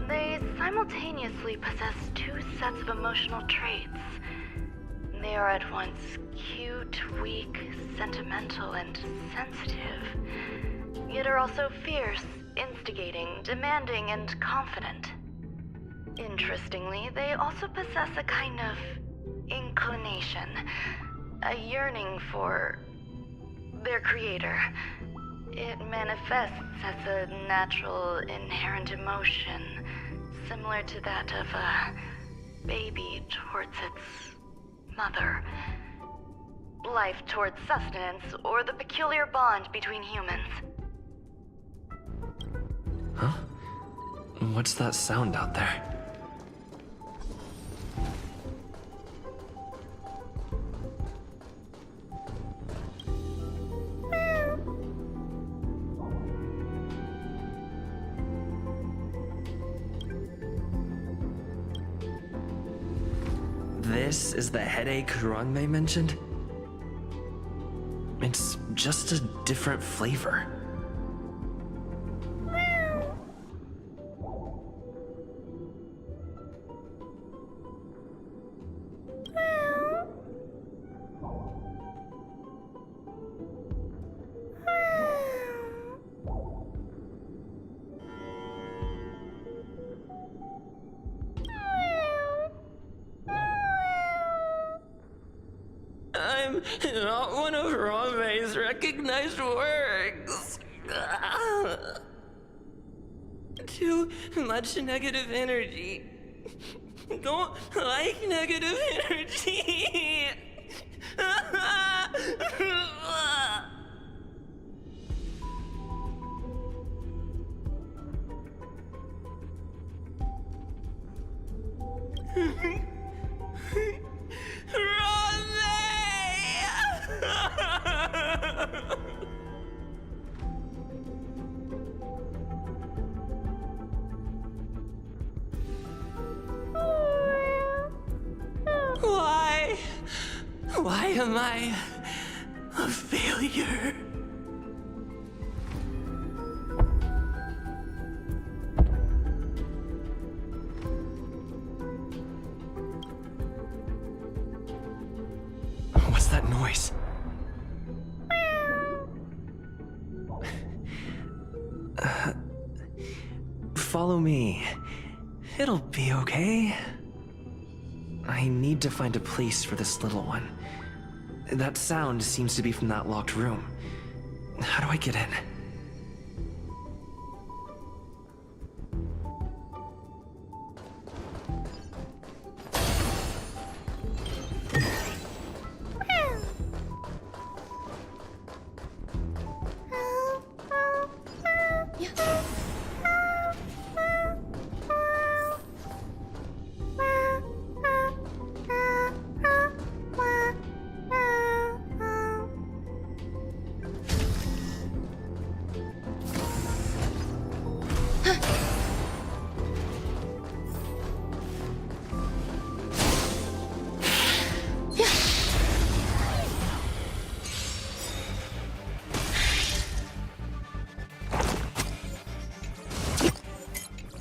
They simultaneously possess two sets of emotional traits. They are at once cute, weak, sentimental, and sensitive, yet are also fierce, instigating, demanding, and confident. Interestingly, they also possess a kind of inclination, a yearning for their creator. It manifests as a natural, inherent emotion, similar to that of a baby towards its mother. Life towards sustenance, or the peculiar bond between humans. Huh? What's that sound out there? This is the headache Rongmei mentioned? It's just a different flavor. I'm not one of Rame's recognized works. Too much negative energy. Don't like negative energy. Why am I a failure? What's that noise? Follow me. It'll be okay. I need to find a place for this little one. That sound seems to be from that locked room. How do I get in?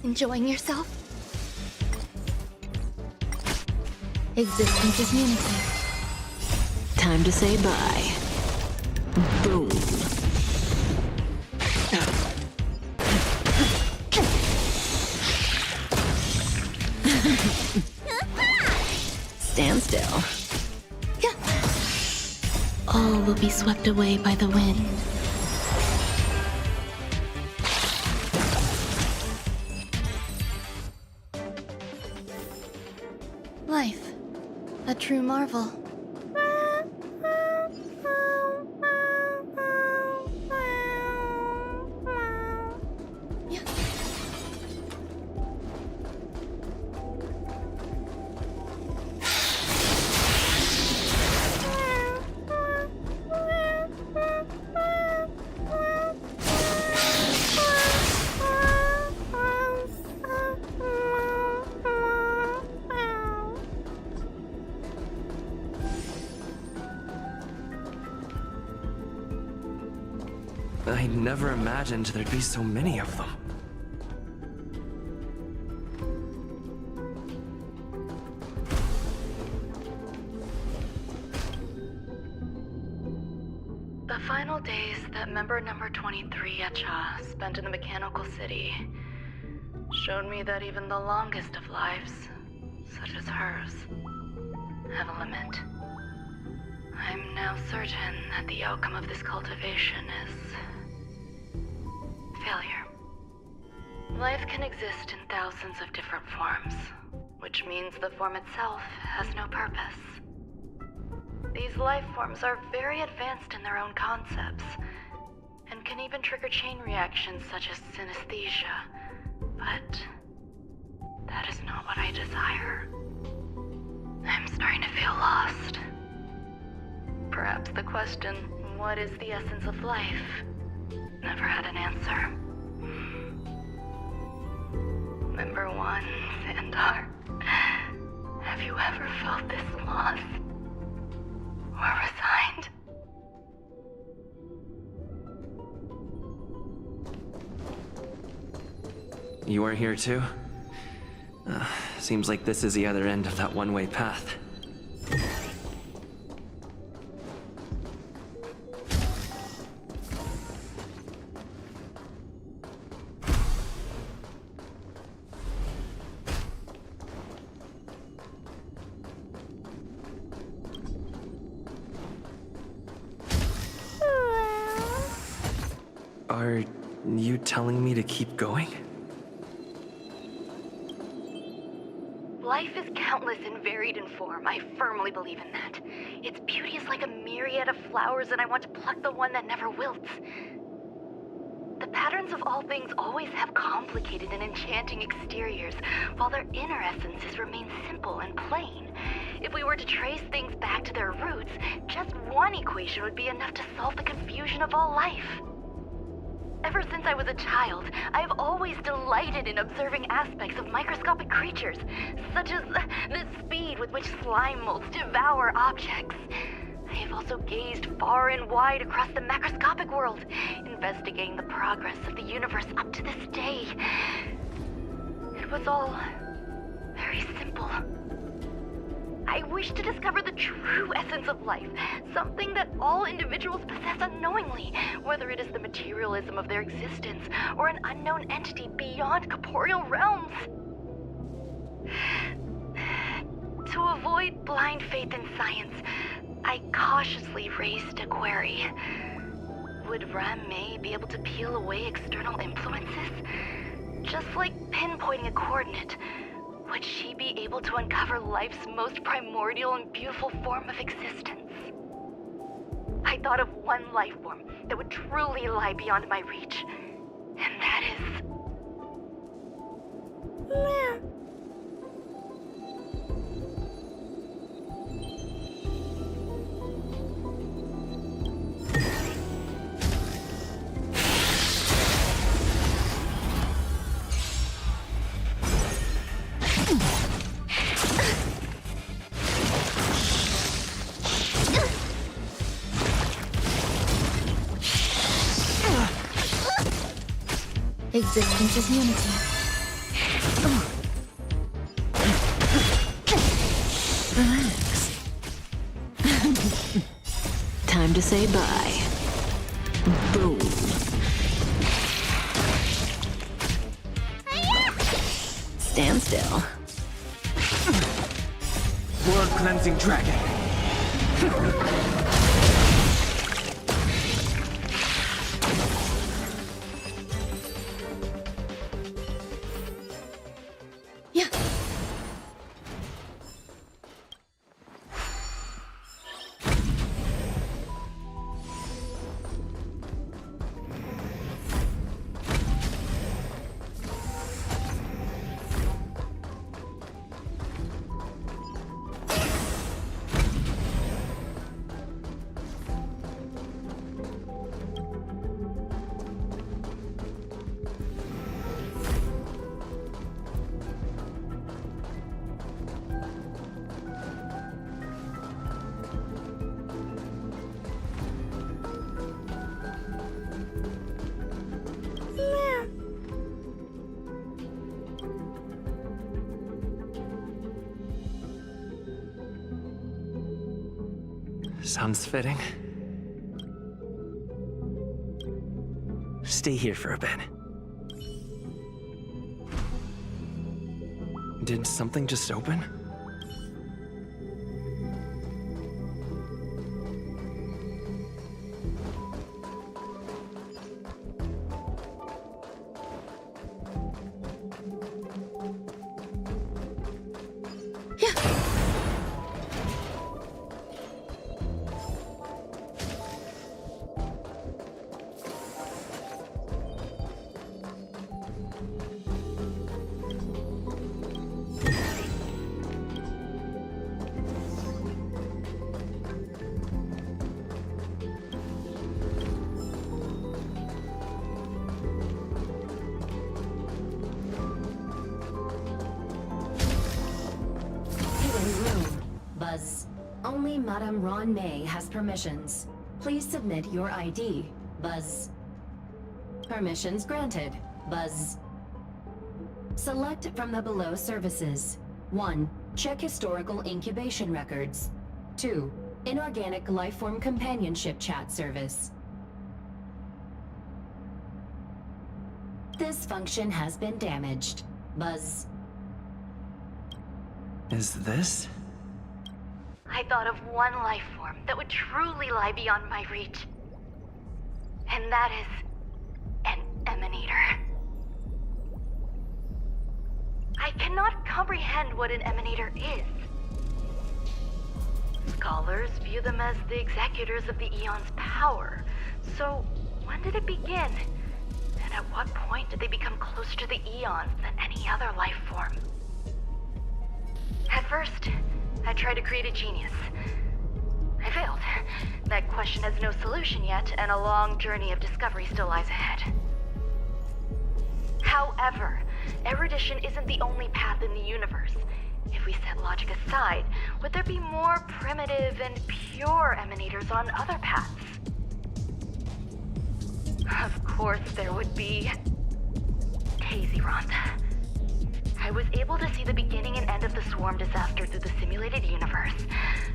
Enjoying yourself? Existence is unity. Time to say bye. Boom. Stand still. All will be swept away by the wind. Life, a true marvel. I never imagined there'd be so many of them. The final days that member number 23 Echa spent in the mechanical city showed me that even the longest of lives, such as hers, have a limit. I'm now certain that the outcome of this cultivation is failure. Life can exist in thousands of different forms, which means the form itself has no purpose. These life forms are very advanced in their own concepts, and can even trigger chain reactions such as synesthesia, but that is not what I desire. I'm starting to feel lost. Perhaps the question, what is the essence of life, never had an answer. Member 1, Sandar, have you ever felt this lost? Or resigned? You are here too? Seems like this is the other end of that one-way path. Are you telling me to keep going? Life is countless and varied in form. I firmly believe in that. Its beauty is like a myriad of flowers, and I want to pluck the one that never wilts. The patterns of all things always have complicated and enchanting exteriors, while their inner essences remain simple and plain. If we were to trace things back to their roots, just one equation would be enough to solve the confusion of all life. Ever since I was a child, I have always delighted in observing aspects of microscopic creatures, such as the speed with which slime molds devour objects. I have also gazed far and wide across the macroscopic world, investigating the progress of the universe up to this day. It was all very simple. I wish to discover the true essence of life, something that all individuals possess unknowingly, whether it is the materialism of their existence or an unknown entity beyond corporeal realms. To avoid blind faith in science, I cautiously raised a query. Would Ram-Mei be able to peel away external influences? Just like pinpointing a coordinate, would she be able to uncover life's most primordial and beautiful form of existence? I thought of one life form that would truly lie beyond my reach, and that is... Existence is unity. Relax. Time to say bye. Boom. Stand still. World cleansing dragon. Sounds fitting. Stay here for a bit. Did something just open? Only Madame Ron-Mei has permissions. Please submit your ID. Buzz. Permissions granted. Buzz. Select from the below services. 1. Check historical incubation records. 2. Inorganic lifeform companionship chat service. This function has been damaged. Buzz. Is this? I thought of one life form that would truly lie beyond my reach. And that is... I cannot comprehend what an emanator is. Scholars view them as the executors of the Aeon's power. So, when did it begin? And at what point did they become closer to the Aeons than any other life form? At first, I tried to create a genius. I failed. That question has no solution yet, and a long journey of discovery still lies ahead. However, erudition isn't the only path in the universe. If we set logic aside, would there be more primitive and pure emanators on other paths? Of course there would be. Tazyron. I was able to see the beginning and end of the swarm disaster through the simulated universe,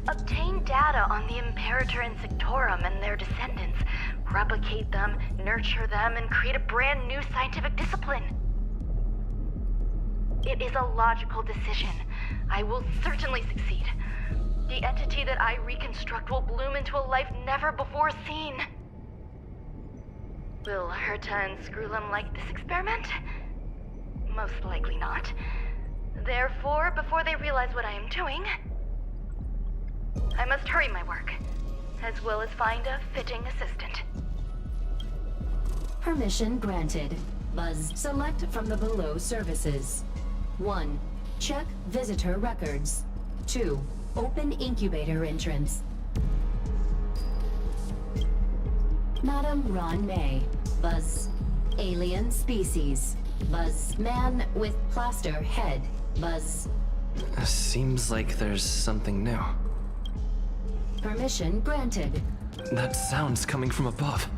obtain data on the Imperator and Sectorum and their descendants, replicate them, nurture them, and create a brand new scientific discipline. It is a logical decision. I will certainly succeed. The entity that I reconstruct will bloom into a life never before seen. Will Herta and Screwlum like this experiment? Most likely not. Therefore, before they realize what I am doing, I must hurry my work, as well as find a fitting assistant. Permission granted. Buzz, select from the below services. 1. Check visitor records. 2. Open incubator entrance. Madam Ron May. Buzz. Alien species. Buzz. Man with plaster head. Buzz. Seems like there's something new. Permission granted. That sound's coming from above.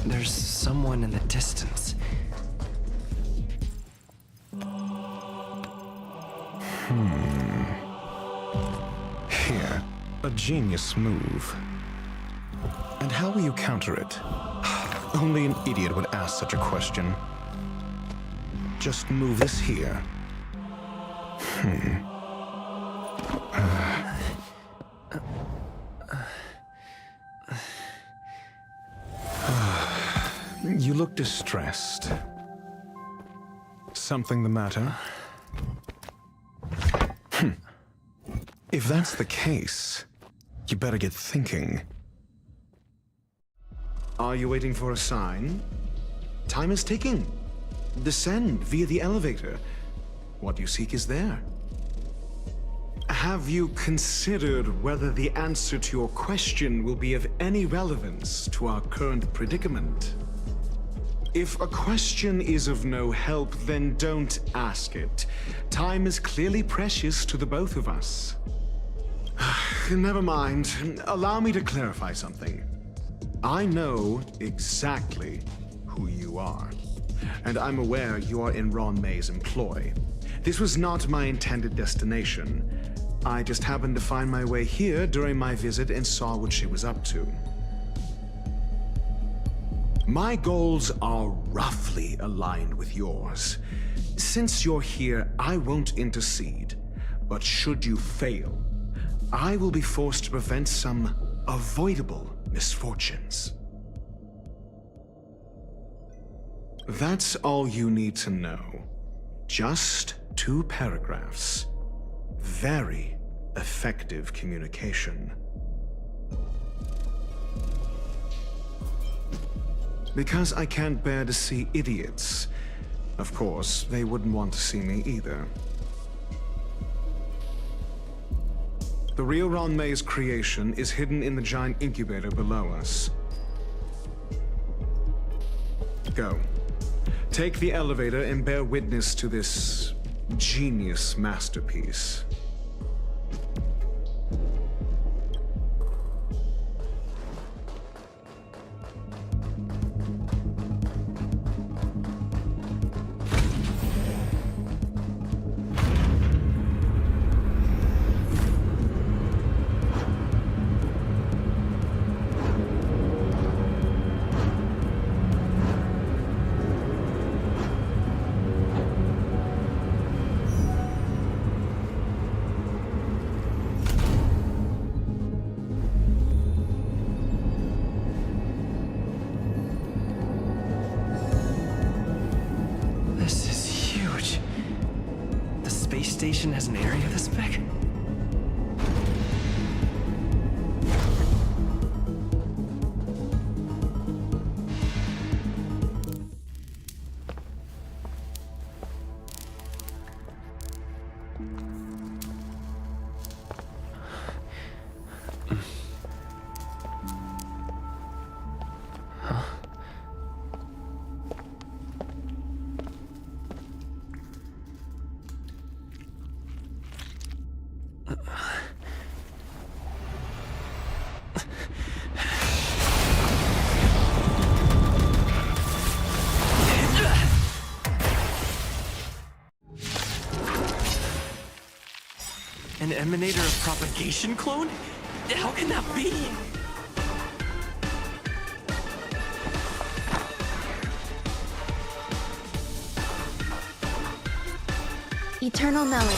There's someone in the distance. Here, a genius move. And how will you counter it? Only an idiot would ask such a question. Just move this here. You look distressed. Something the matter? If that's the case, you better get thinking. Are you waiting for a sign? Time is ticking. Descend via the elevator. What you seek is there. Have you considered whether the answer to your question will be of any relevance to our current predicament? If a question is of no help, then don't ask it. Time is clearly precious to the both of us. Never mind. Allow me to clarify something. I know exactly who you are, and I'm aware you are in Ron May's employ. This was not my intended destination. I just happened to find my way here during my visit and saw what she was up to. My goals are roughly aligned with yours. Since you're here, I won't intercede. But should you fail, I will be forced to prevent some avoidable misfortunes. That's all you need to know. Just 2 paragraphs. Very effective communication. Because I can't bear to see idiots. Of course, they wouldn't want to see me either. The real Ron May's creation is hidden in the giant incubator below us. Go. Take the elevator and bear witness to this genius masterpiece. This is huge. The space station has an area this big? An emanator of propagation clone? How can that be? Eternal melody.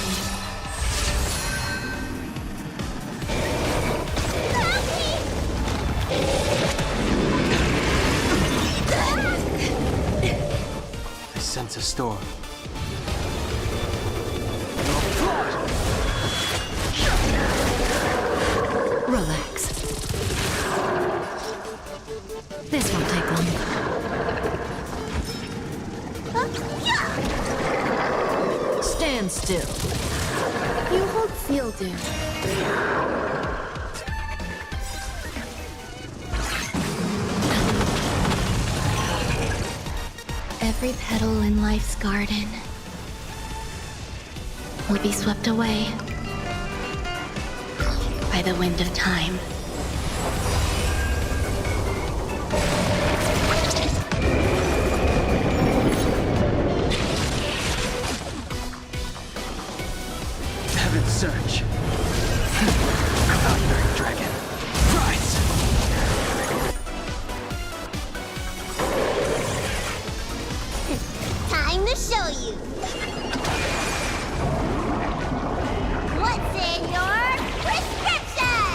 I sense a storm. Relax. This won't take long. Stand still. You hold seal, dude. Every petal in life's garden will be swept away by the wind of time. Heaven's Surge. Thundering Dragon. Rise! Time to show you. What's in your prescription?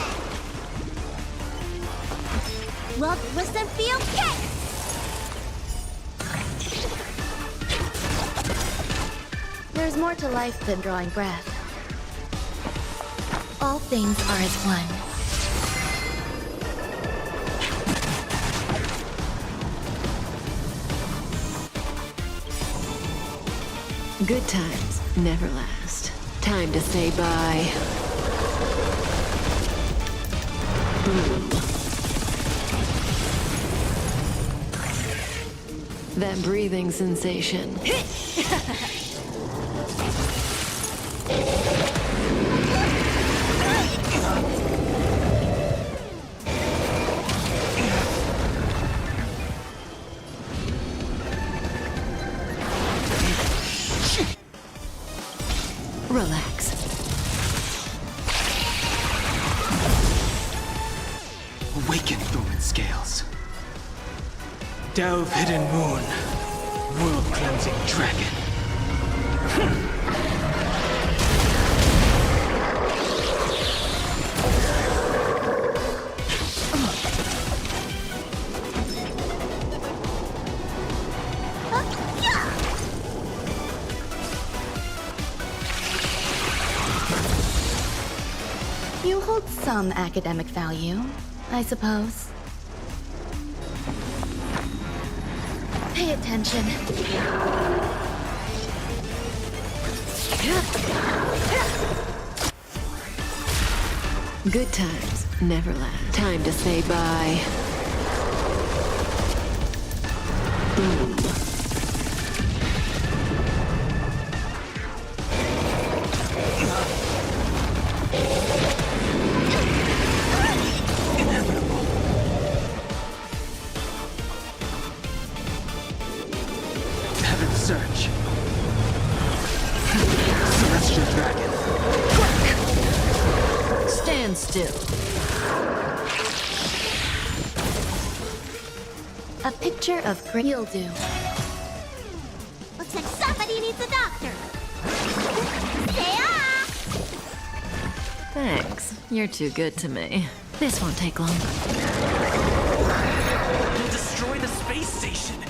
Well, listen, feel kick. There's more to life than drawing breath. All things are as one. Good times never last. Time to say bye. Boom. That breathing sensation. Relax. Awaken, Thuman Scales. Delve, hidden moon. World-cleansing dragon. hold some academic value, I suppose. Pay attention. Good times never last. Time to say bye. Boom. Heaven's Search. Celestial Dragon. Stand still. A picture of great you'll do. Looks like somebody needs a doctor. Stay off! Thanks. You're too good to me. This won't take long. You'll destroy the space station.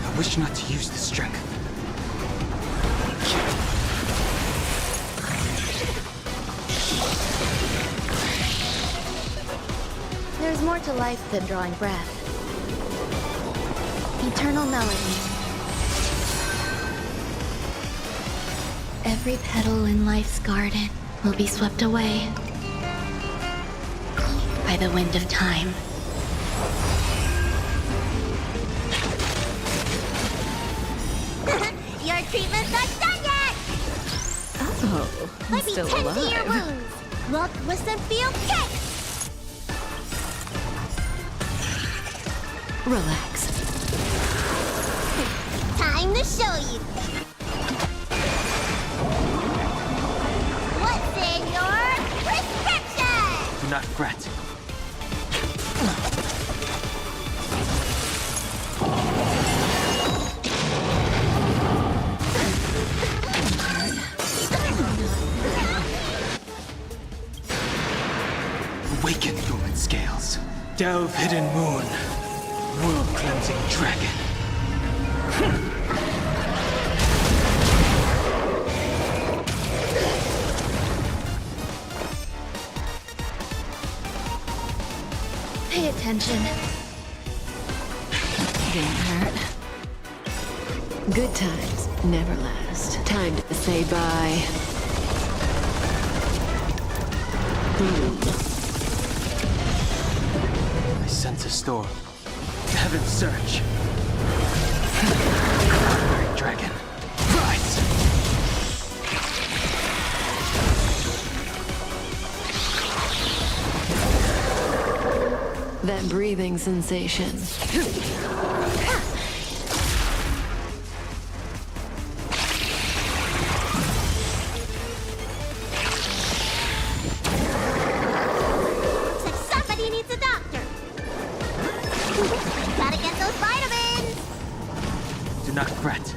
I wish not to use the strength. There's more to life than drawing breath. Eternal melody. Every petal in life's garden will be swept away by the wind of time. Your treatment's not done yet! Oh, Let me still tend to alive. your wounds. Look, listen, feel, kick! Relax. Time to show you. What's in your prescription? Do not fret. Awaken, dormant scales. Delve, hidden moon. World-cleansing dragon. Pay attention. Didn't hurt. Good times never last. Time to say bye. Boom. I sense a storm. Heaven's Search. Dragon. Rise! That breathing sensation. Looks like somebody needs a doctor. Gotta get those vitamins. Do not fret.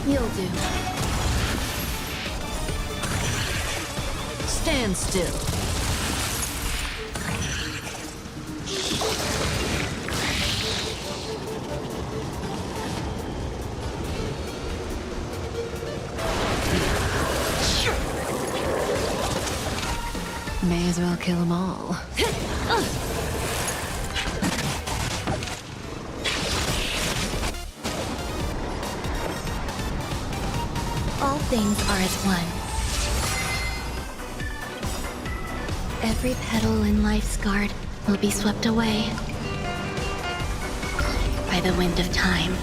You'll do. Stand still. May as well kill them all. All things are as one. Every petal in life's guard will be swept away by the wind of time.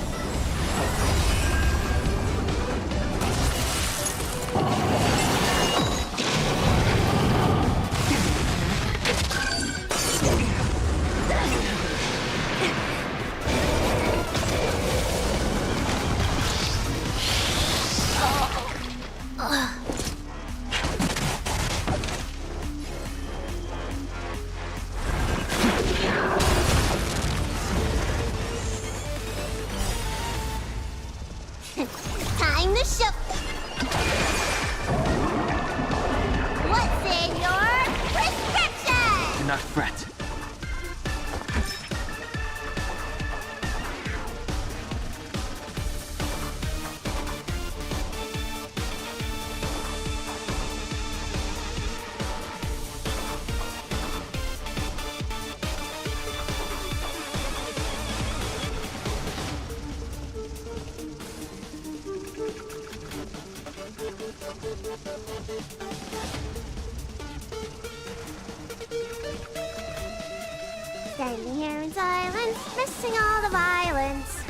Standing here in silence, missing all the violence.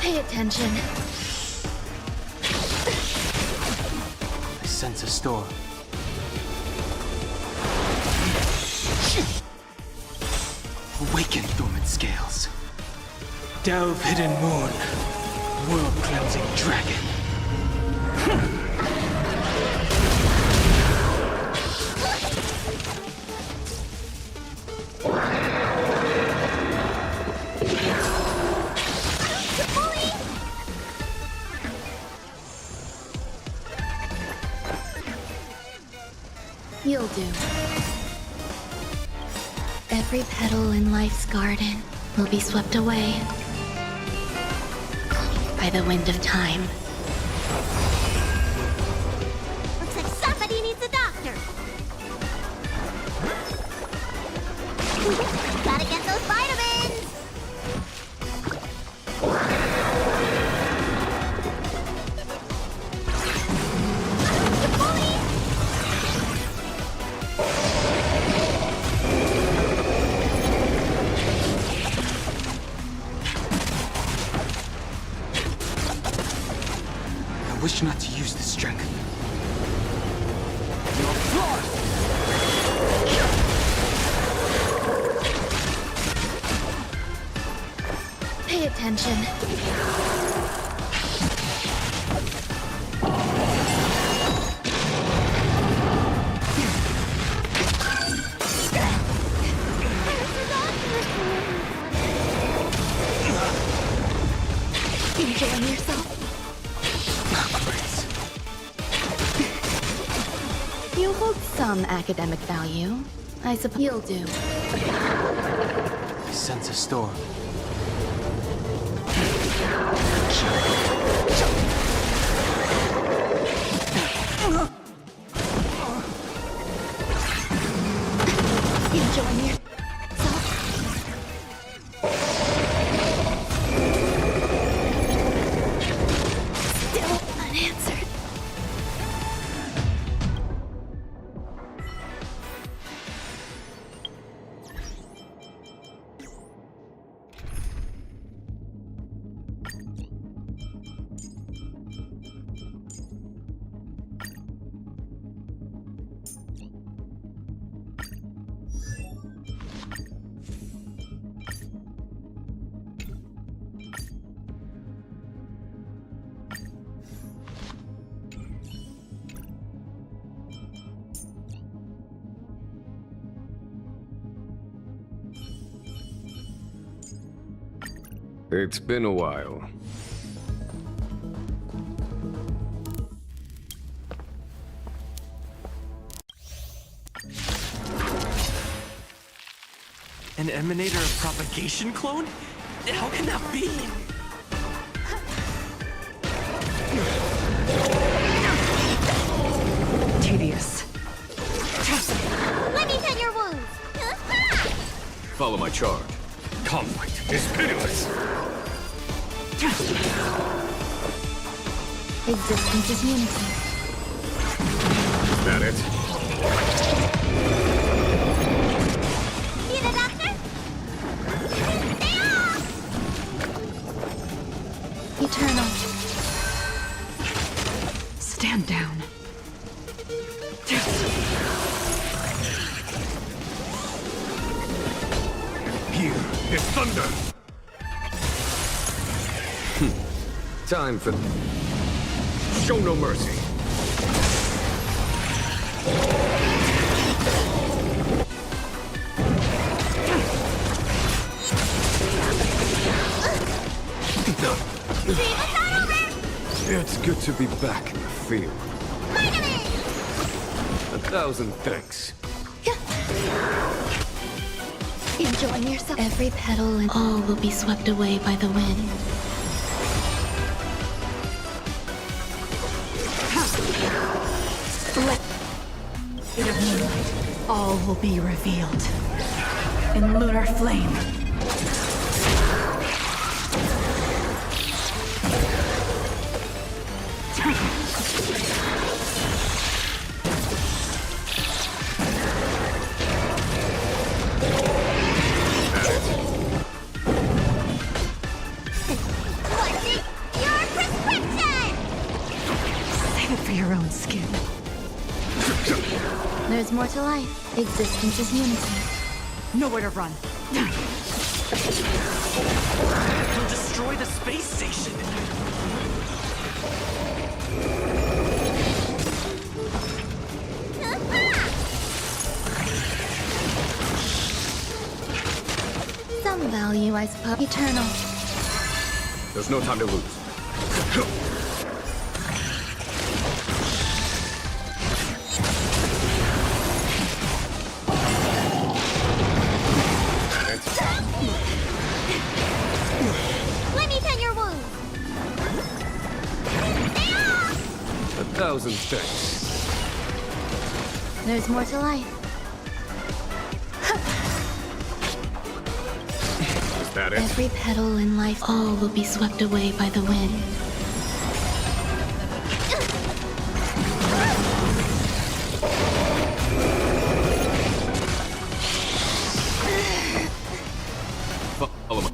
Pay attention. I sense a storm. Awaken, dormant scales. Delve, hidden moon. World-cleansing dragon. You'll do. Every petal in life's garden will be swept away by the wind of time. Looks like somebody needs a doctor. Gotta get those vitamins. I wish not to use this strength. Pay attention. Enjoying yourself? You hold some academic value. I suppose you'll do. I sense a storm. Enjoying yourself? It's been a while. An emanator of propagation clone? How can that be? Tedious. Let me tend your wounds. Follow my charge. Conflict is pitiless. Existence is unity. Is that it? Need a doctor? Eternal. Stand down. Here is thunder. Time for... Show no mercy. It's good to be back in the field. 1,000 thanks. Enjoying yourself. Every petal and all will be swept away by the wind. All will be revealed in lunar flame. What's it? Your prescription! Save it for your own skin. There's more to life. Existence is unity. Nowhere to run. He'll destroy the space station. Some value, I suppose. Eternal. There's no time to lose. Let me tend your wounds. 1,000 thanks. There's more to life. Is that it? Every petal in life, all will be swept away by the wind. Follow my...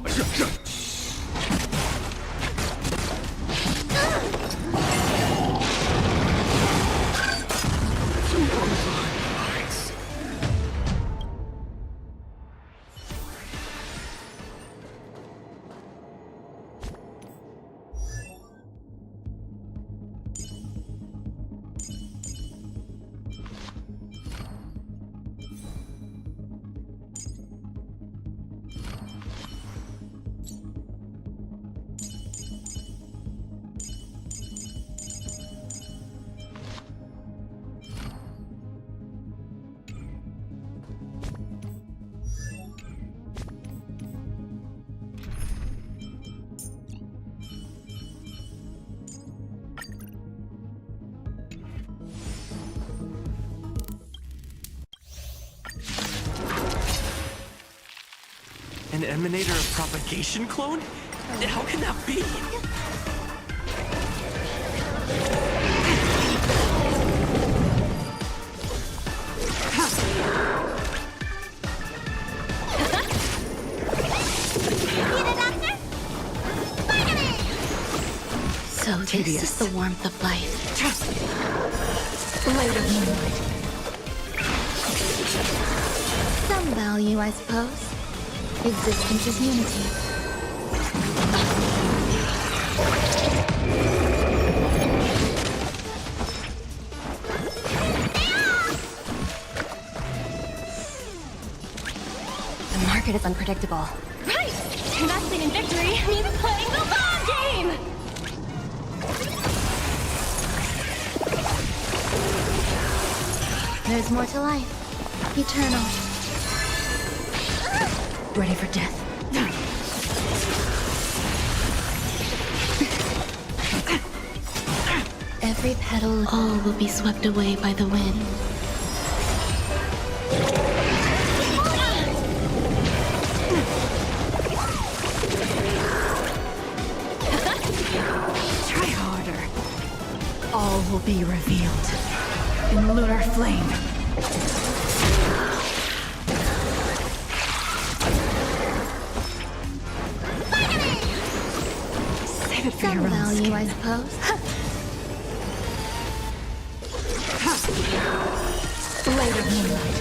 An emanator of propagation clone? How can that be? So this is the warmth of life. Blade of moonlight. Some value, I suppose. Existence is unity. The market is unpredictable. Right! And that's Investing in victory means playing the long game! There's more to life. Eternal. Ready for death. Every petal, all will be swept away by the wind. Try harder. All will be revealed in lunar flame. Save it for Some your own value, skin. I suppose. Blade of moonlight.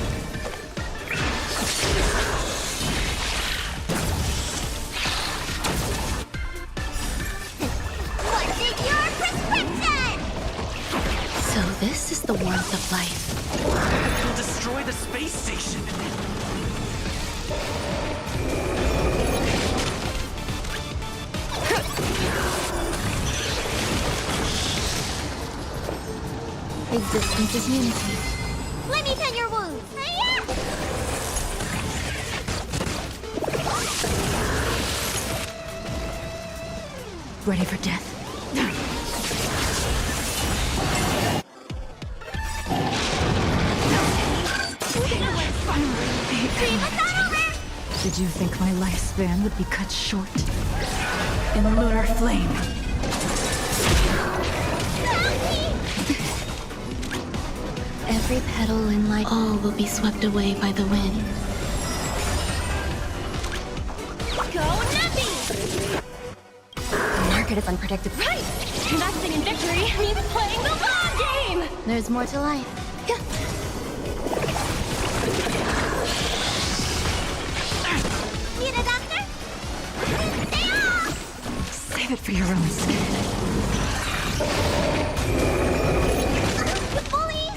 What's in your prescription? So this is the warmth of life. You'll destroy the space station. Existence is unity. Let me tend your wounds. Hiya! Ready for death. Did you think my lifespan would be cut short? In lunar flame. Every petal in life, all will be swept away by the wind. Go Nappy! The market is unpredictable. Right! Investing in victory means playing the long game! There's more to life. Need a doctor? Save it for your own skin. Bully!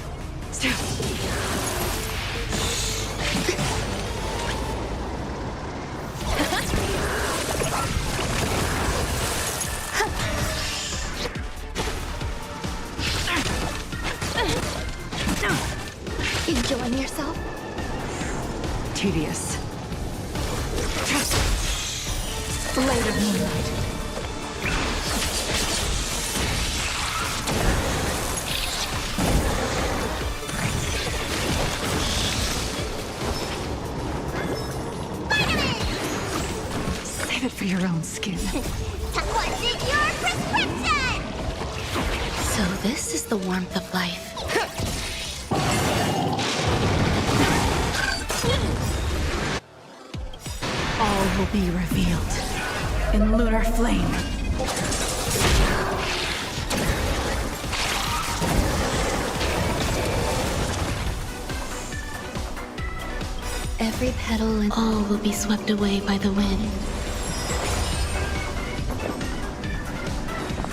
Enjoying yourself? Tedious. Blade of moonlight. Save it for your own skin. What's in your prescription? So this is the warmth of life. All will be revealed in lunar flame. Every petal and all will be swept away by the wind.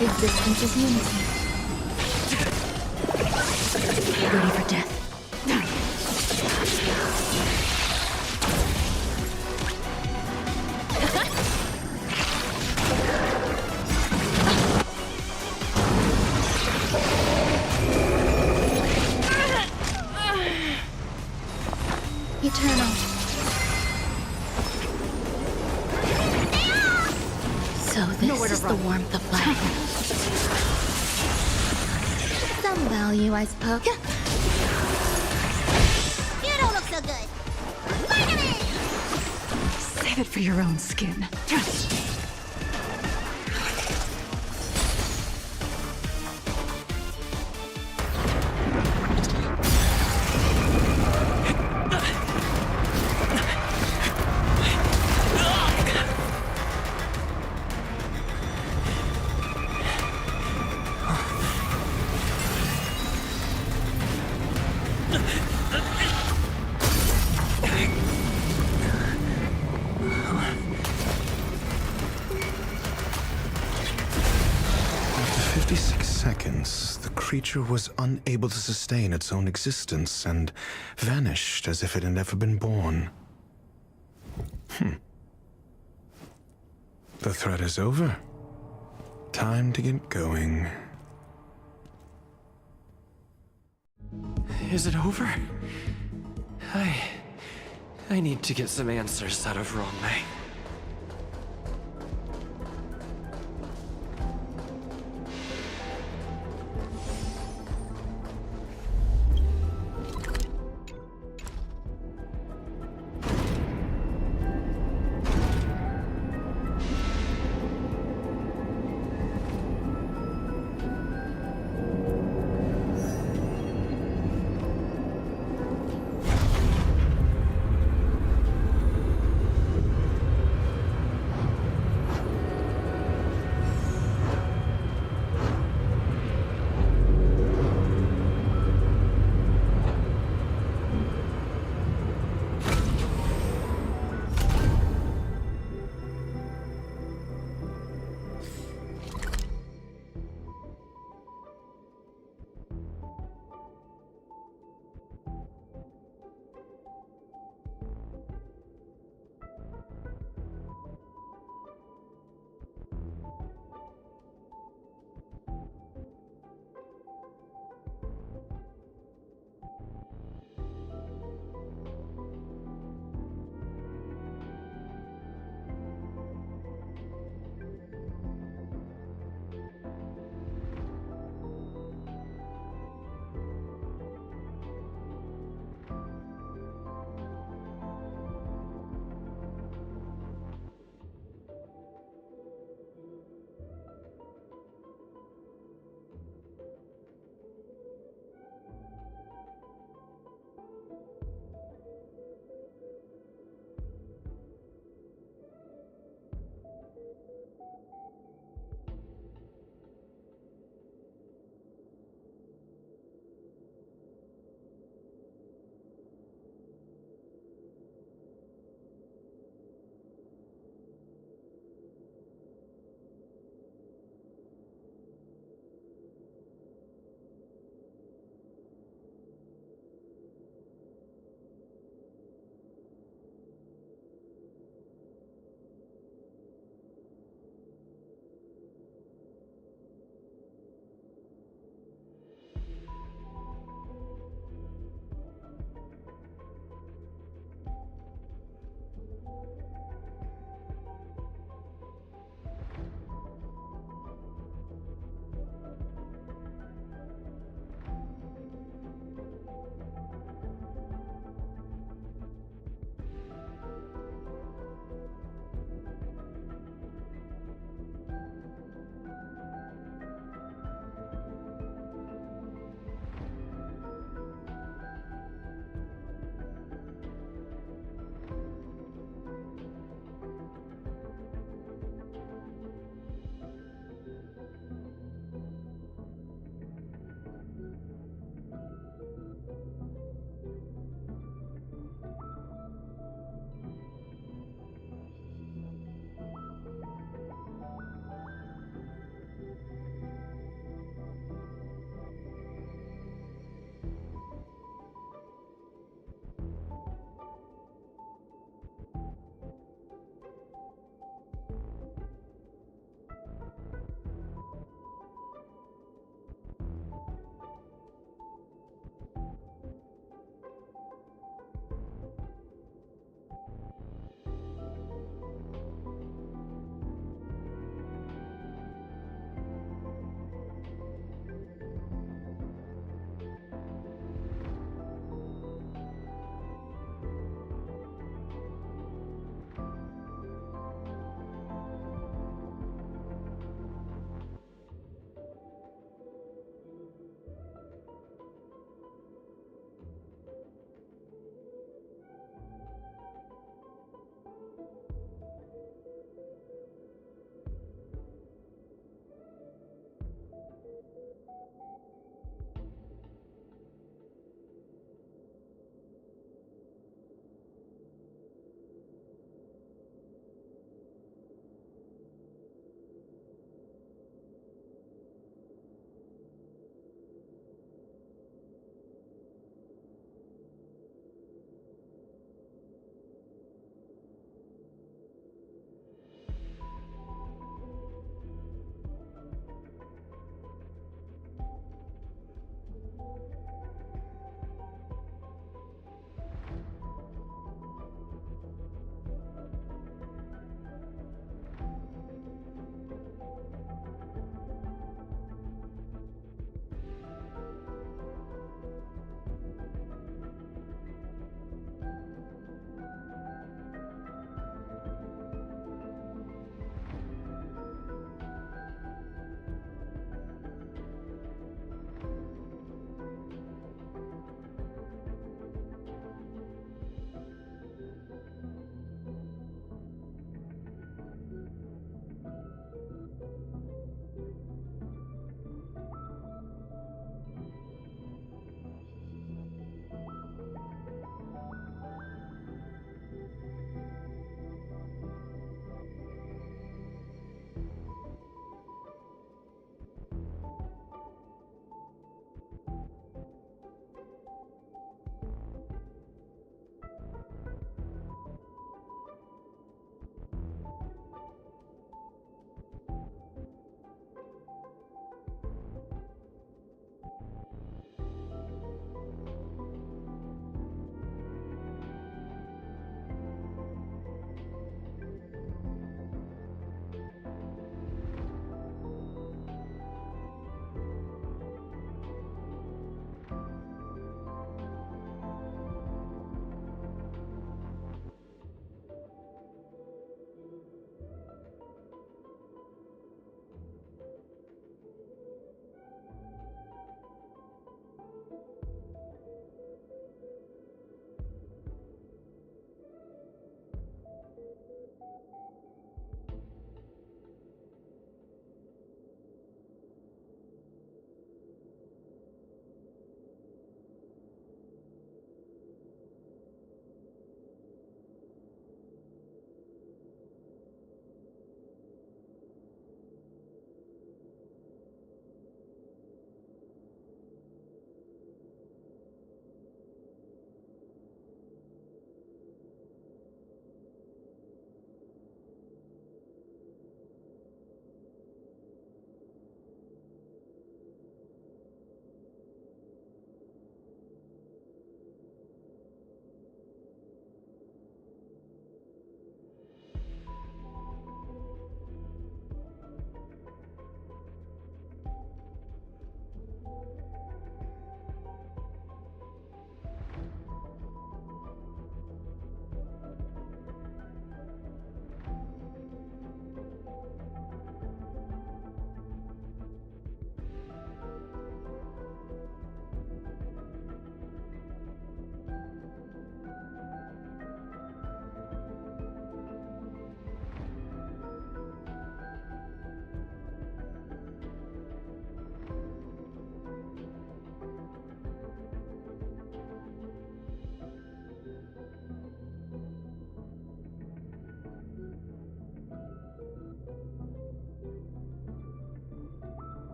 Existence is unity. Ready for death. Eternal. So this is the warmth of life. Some value, I suppose. You don't look so good. Save it for your own skin. After 56 seconds, the creature was unable to sustain its own existence and vanished as if it had never been born. The threat is over. Time to get going. Is it over? I need to get some answers out of Ron-May.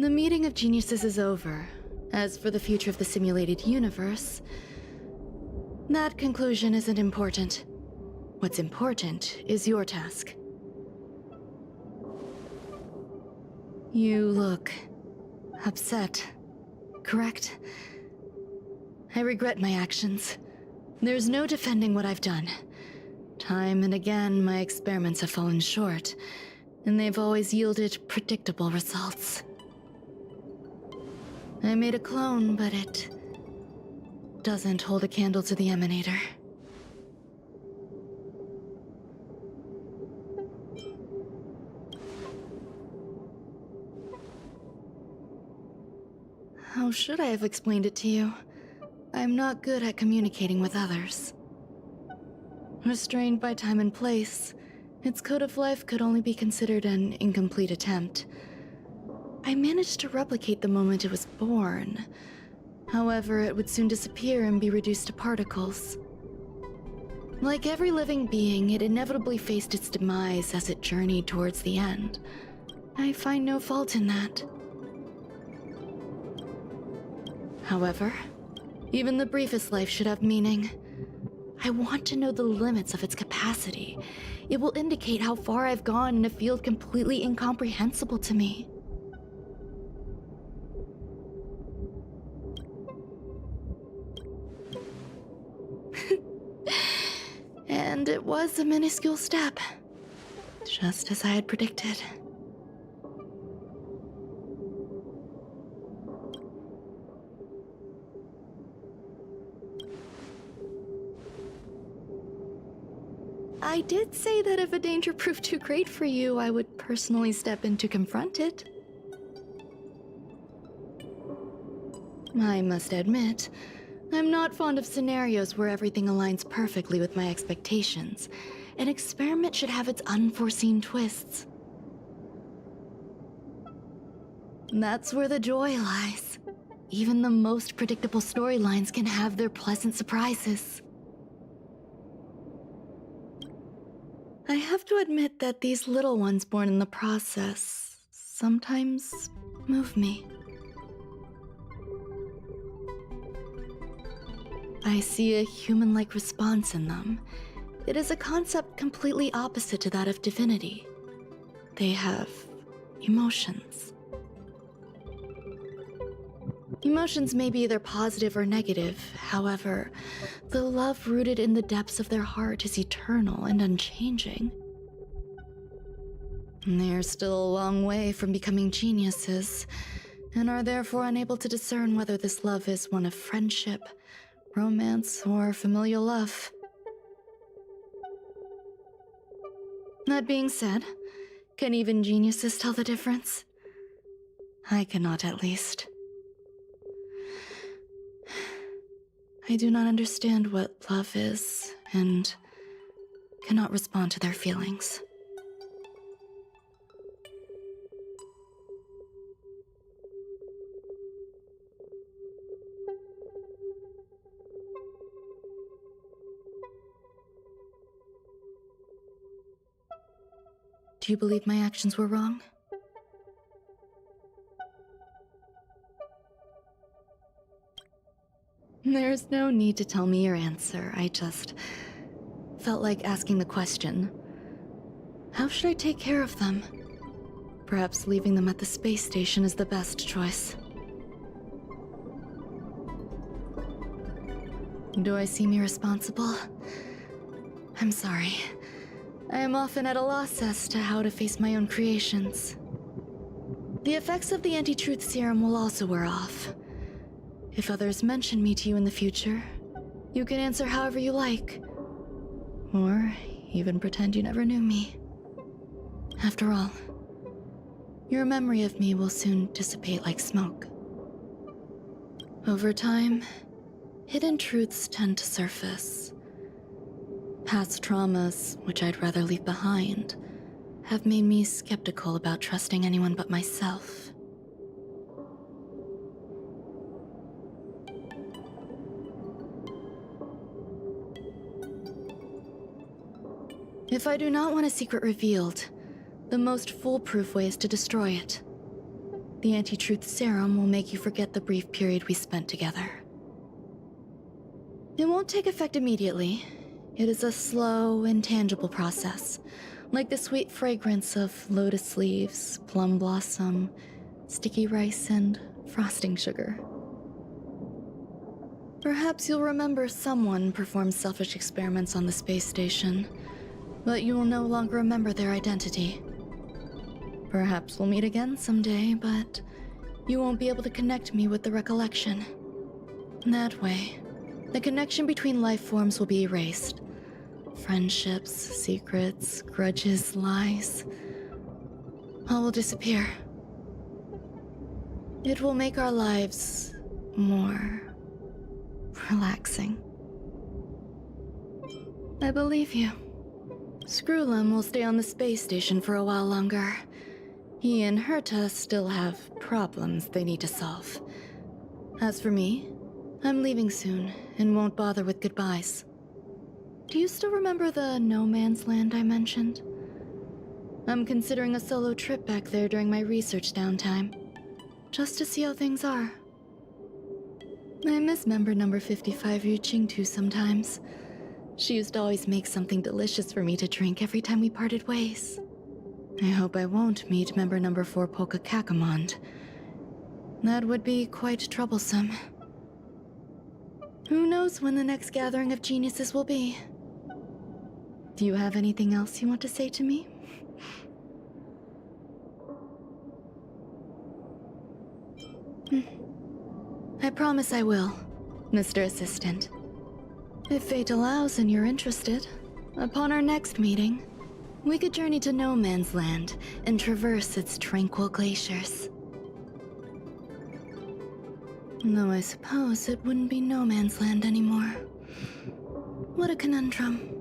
The meeting of geniuses is over. As for the future of the simulated universe, that conclusion isn't important. What's important is your task. You look upset, correct? I regret my actions. There's no defending what I've done. Time and again, my experiments have fallen short, and they've always yielded predictable results. I made a clone, but it doesn't hold a candle to the Emanator. How should I have explained it to you? I'm not good at communicating with others. Restrained by time and place, its code of life could only be considered an incomplete attempt. I managed to replicate the moment it was born. However, it would soon disappear and be reduced to particles. Like every living being, it inevitably faced its demise as it journeyed towards the end. I find no fault in that. However, even the briefest life should have meaning. I want to know the limits of its capacity. It will indicate how far I've gone in a field completely incomprehensible to me. And it was a minuscule step, just as I had predicted. I did say that if a danger proved too great for you, I would personally step in to confront it. I must admit, I'm not fond of scenarios where everything aligns perfectly with my expectations. An experiment should have its unforeseen twists. That's where the joy lies. Even the most predictable storylines can have their pleasant surprises. I have to admit that these little ones born in the process sometimes move me. I see a human-like response in them. It is a concept completely opposite to that of divinity. They have emotions. Emotions may be either positive or negative. However, the love rooted in the depths of their heart is eternal and unchanging. They're still a long way from becoming geniuses, and are therefore unable to discern whether this love is one of friendship, romance, or familial love. That being said, can even geniuses tell the difference? I cannot, at least. I do not understand what love is, and cannot respond to their feelings. Do you believe my actions were wrong? There's no need to tell me your answer. I just felt like asking the question. How should I take care of them? Perhaps leaving them at the space station is the best choice. Do I seem irresponsible? I'm sorry. I am often at a loss as to how to face my own creations. The effects of the anti-truth serum will also wear off. If others mention me to you in the future, you can answer however you like. Or even pretend you never knew me. After all, your memory of me will soon dissipate like smoke. Over time, hidden truths tend to surface. Past traumas, which I'd rather leave behind, have made me skeptical about trusting anyone but myself. If I do not want a secret revealed, the most foolproof way is to destroy it. The anti-truth serum will make you forget the brief period we spent together. It won't take effect immediately. It is a slow, intangible process, like the sweet fragrance of lotus leaves, plum blossom, sticky rice, and frosting sugar. Perhaps you'll remember someone performed selfish experiments on the space station, but you will no longer remember their identity. Perhaps we'll meet again someday, but you won't be able to connect me with the recollection. That way, the connection between life forms will be erased. Friendships, secrets, grudges, lies, all will disappear. It will make our lives more relaxing. I believe you. Screwlum will stay on the space station for a while longer. He and Herta still have problems they need to solve. As for me, I'm leaving soon and won't bother with goodbyes. Do you still remember the no man's land I mentioned? I'm considering a solo trip back there during my research downtime, just to see how things are. I miss member number 55 Yu Qingtu sometimes. She used to always make something delicious for me to drink every time we parted ways. I hope I won't meet member number 4 Polka Kakamond. That would be quite troublesome. Who knows when the next gathering of geniuses will be? Do you have anything else you want to say to me? I promise I will, Mr. Assistant. If fate allows and you're interested, upon our next meeting, we could journey to No Man's Land and traverse its tranquil glaciers. Though I suppose it wouldn't be No Man's Land anymore. What a conundrum.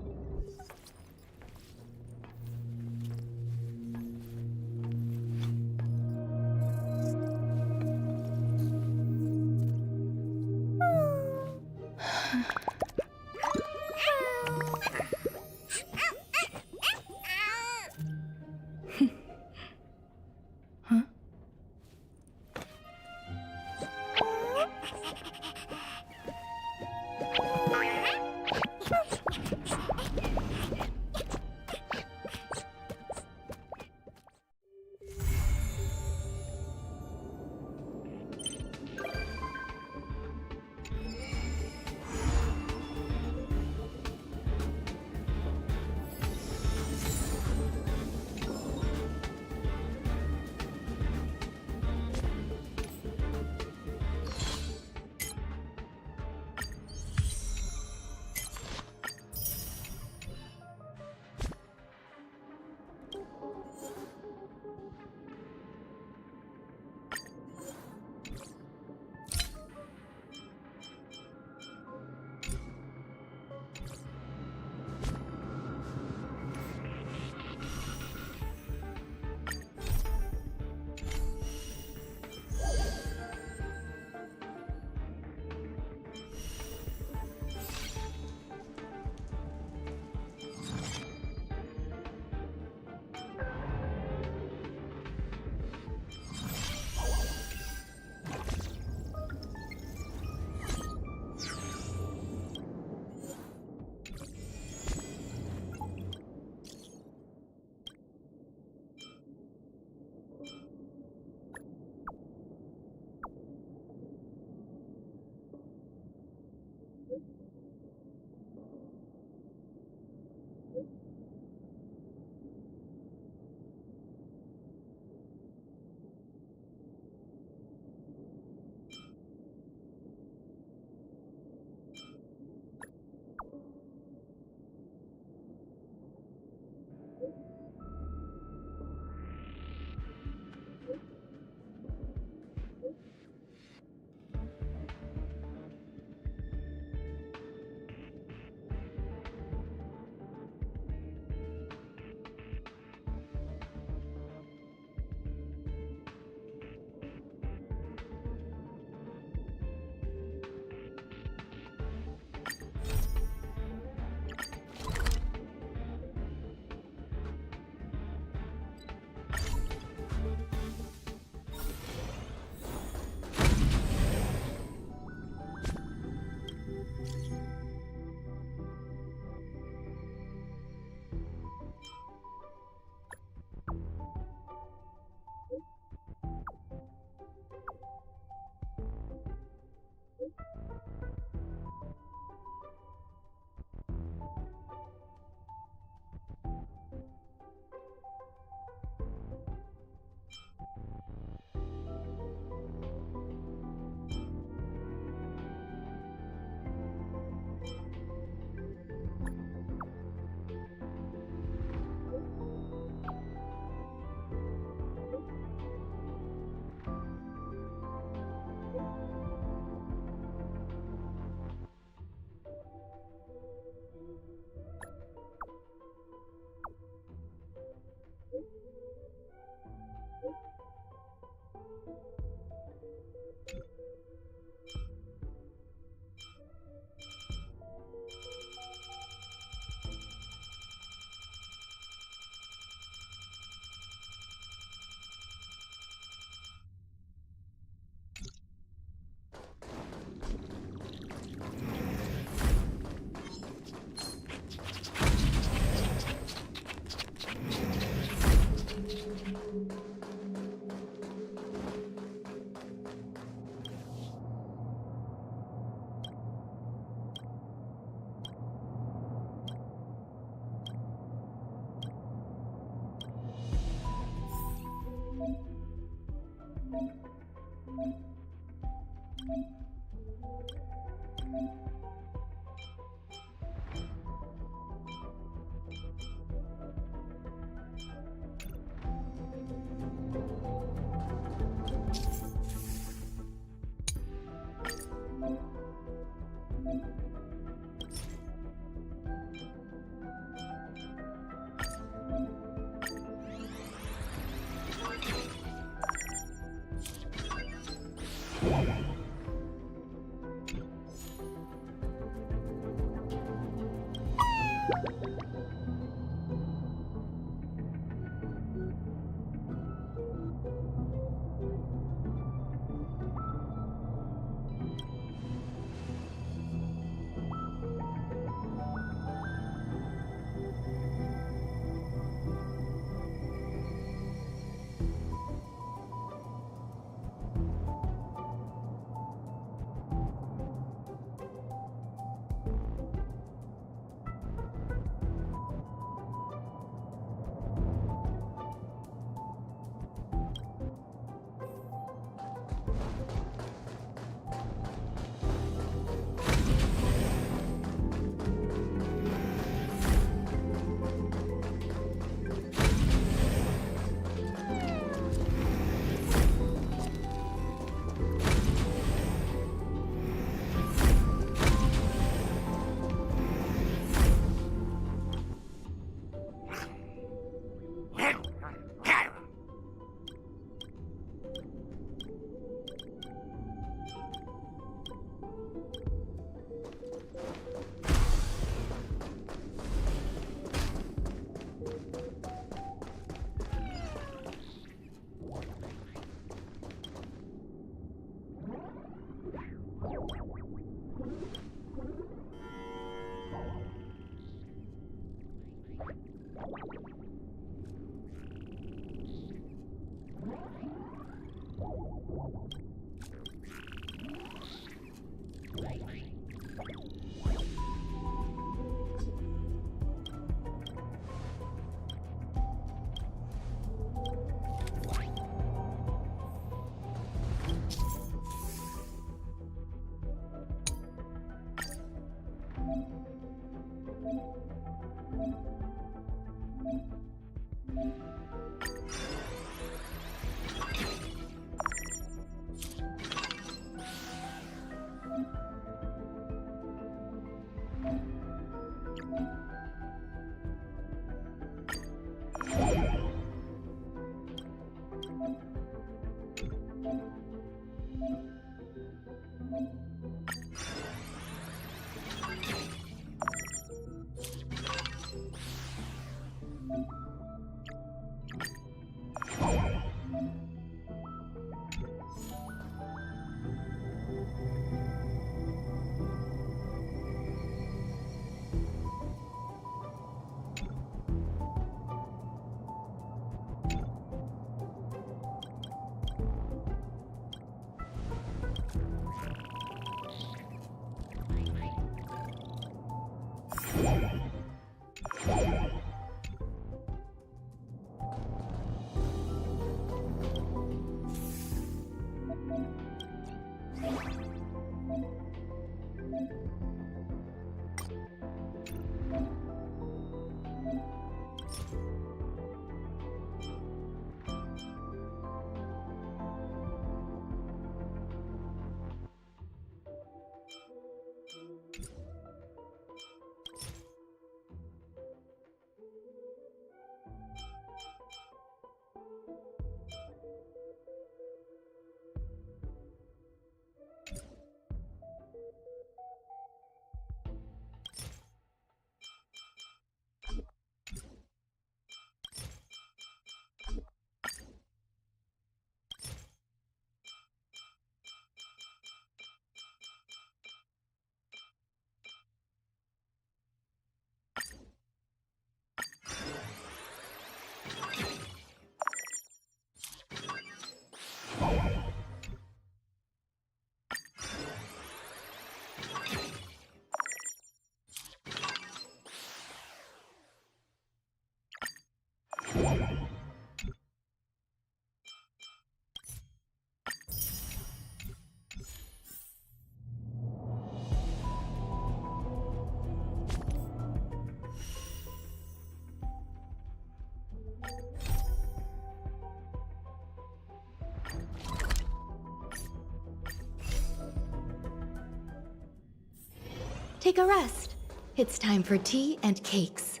Take a rest. It's time for tea and cakes.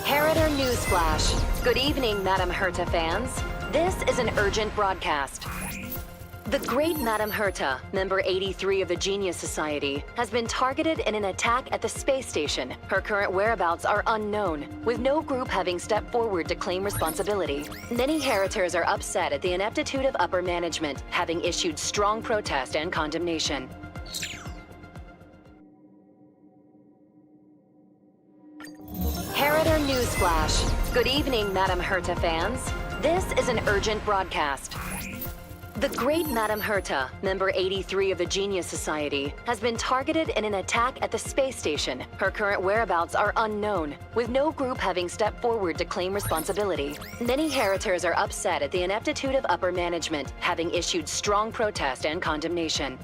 Heritor Newsflash. Good evening, Madame Herta fans. This is an urgent broadcast. The great Madame Herta, member 83 of the Genius Society, has been targeted in an attack at the space station. Her current whereabouts are unknown, with no group having stepped forward to claim responsibility. Many Heritors are upset at the ineptitude of upper management, having issued strong protest and condemnation. Heritor Newsflash. Good evening, Madame Herta fans. This is an urgent broadcast. The great Madame Herta, member 83 of the Genius Society, has been targeted in an attack at the space station. Her current whereabouts are unknown, with no group having stepped forward to claim responsibility. Many Heritors are upset at the ineptitude of upper management, having issued strong protest and condemnation.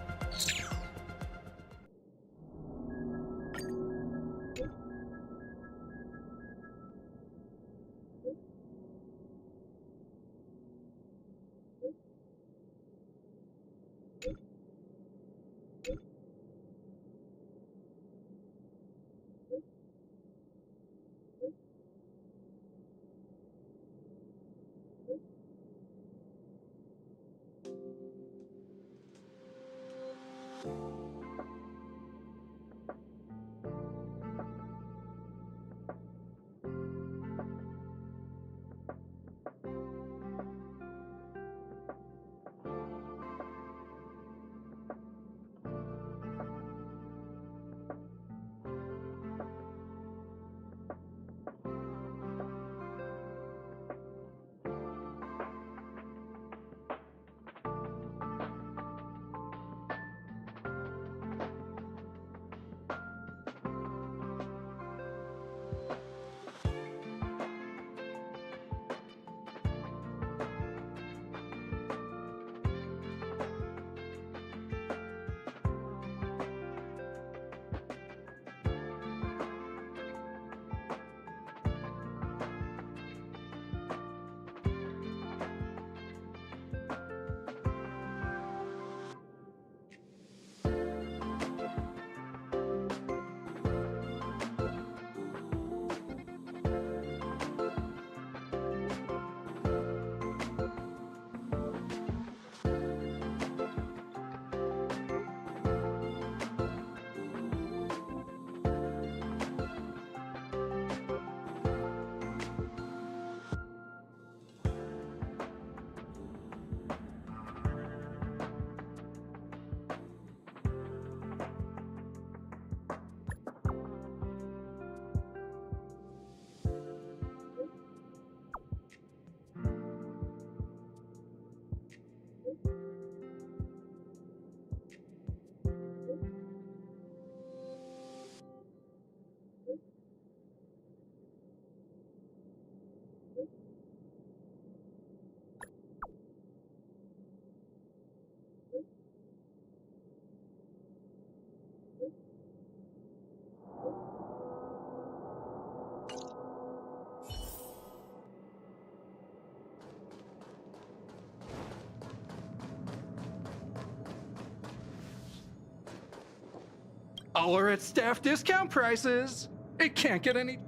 All are at staff discount prices. It can't get any...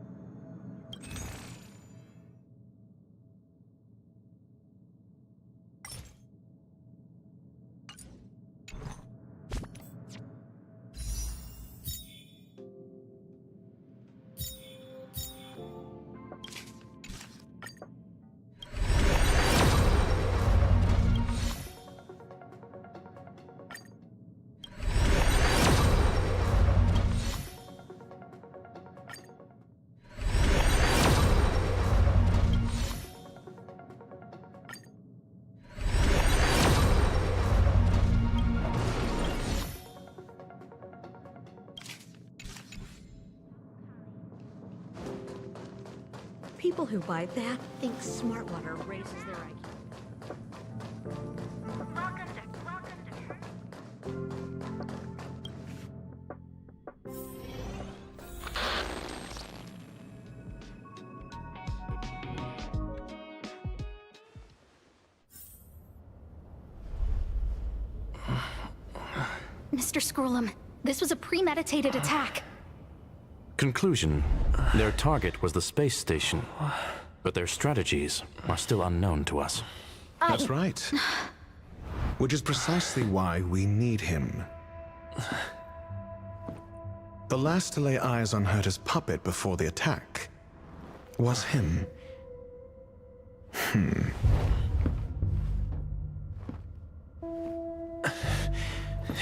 People who buy that think smart water raises their IQ. Mr. Scrollum, this was a premeditated attack. Conclusion: their target was the space station, but their strategies are still unknown to us. That's right. Which is precisely why we need him. The last to lay eyes on Herta's puppet before the attack was him.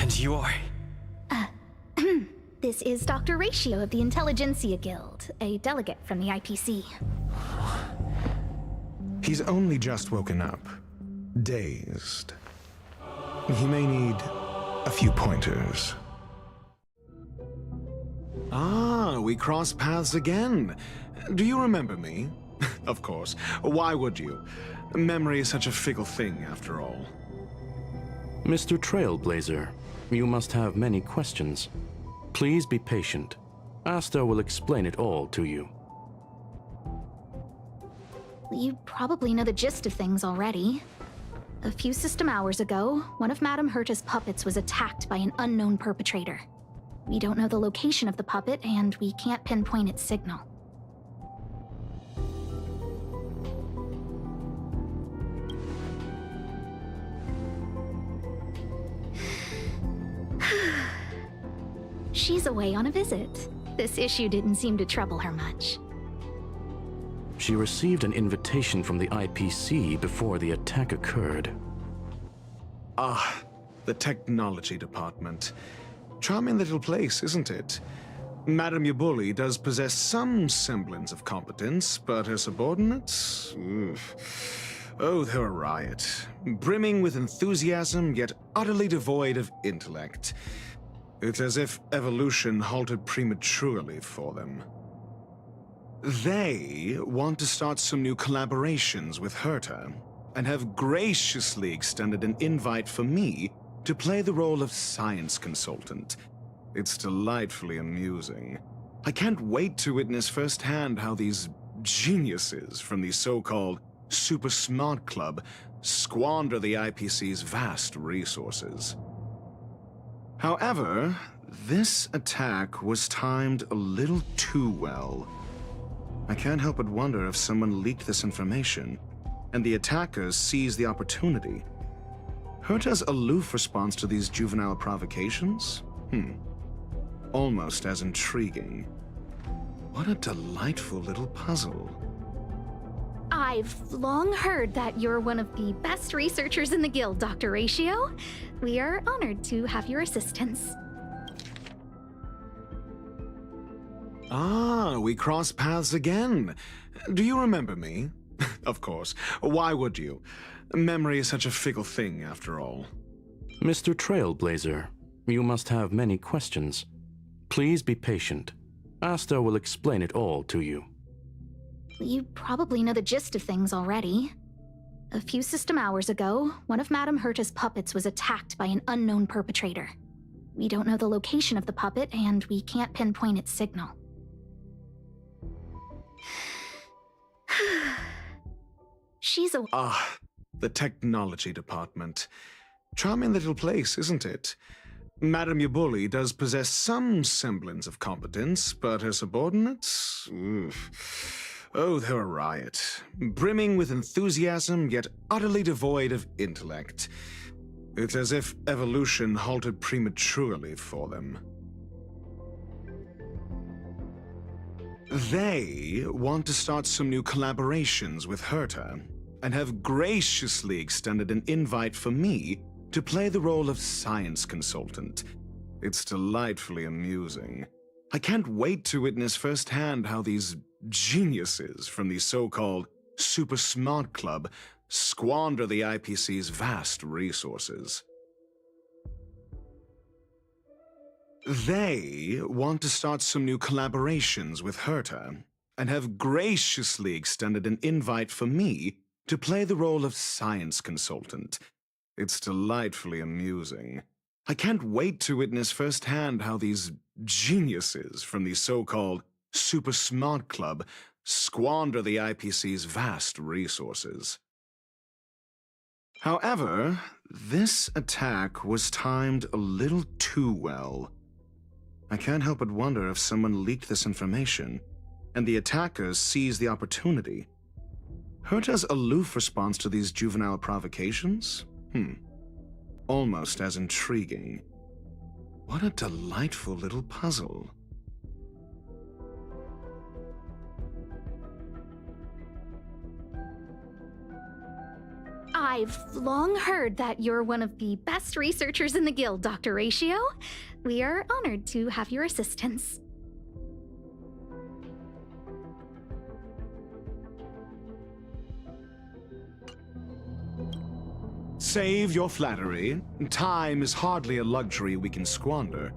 And you are? This is Dr. Ratio of the Intelligentsia Guild, a delegate from the IPC. He's only just woken up, dazed. He may need a few pointers. Ah, we cross paths again. Do you remember me? Of course. Why would you? Memory is such a fickle thing, after all. Mr. Trailblazer, you must have many questions. Please be patient. Asta will explain it all to you. You probably know the gist of things already. A few system hours ago, one of Madame Herta's puppets was attacked by an unknown perpetrator. We don't know the location of the puppet, and we can't pinpoint its signal. She's away on a visit. This issue didn't seem to trouble her much. She received an invitation from the IPC before the attack occurred. Ah, the technology department. Charming little place, isn't it? Madame Yabuli does possess some semblance of competence, but her subordinates? Oof. Oh, they're a riot. Brimming with enthusiasm, yet utterly devoid of intellect. It's as if evolution halted prematurely for them. They want to start some new collaborations with Herta, and have graciously extended an invite for me to play the role of science consultant. It's delightfully amusing. I can't wait to witness firsthand how these geniuses from the so-called Super Smart Club squander the IPC's vast resources. However, this attack was timed a little too well. I can't help but wonder if someone leaked this information, and the attackers seized the opportunity. Herta's aloof response to these juvenile provocations? Almost as intriguing. What a delightful little puzzle. I've long heard that you're one of the best researchers in the guild, Dr. Ratio. We are honored to have your assistance. Ah, we cross paths again. Do you remember me? Of course. Why would you? Memory is such a fickle thing, after all. Mr. Trailblazer, you must have many questions. Please be patient. Asta will explain it all to you. You probably know the gist of things already. A few system hours ago, one of Madame Herta's puppets was attacked by an unknown perpetrator. We don't know the location of the puppet, and we can't pinpoint its signal. She's a... Ah, the technology department. Charming little place, isn't it? Madame Yabuli does possess some semblance of competence, but her subordinates? Oof. Oh, they're a riot. Brimming with enthusiasm, yet utterly devoid of intellect. It's as if evolution halted prematurely for them. They want to start some new collaborations with Herta, and have graciously extended an invite for me to play the role of science consultant. It's delightfully amusing. I can't wait to witness firsthand how these geniuses from the so-called Super Smart Club squander the IPC's vast resources. They want to start some new collaborations with Herta, and have graciously extended an invite for me to play the role of science consultant. It's delightfully amusing. I can't wait to witness firsthand how these geniuses from the so-called Super Smart Club squander the IPC's vast resources. However, this attack was timed a little too well. I can't help but wonder if someone leaked this information, and the attackers seized the opportunity. Herta's aloof response to these juvenile provocations? Almost as intriguing. What a delightful little puzzle. I've long heard that you're one of the best researchers in the guild, Dr. Ratio. We are honored to have your assistance. Save your flattery. Time is hardly a luxury we can squander.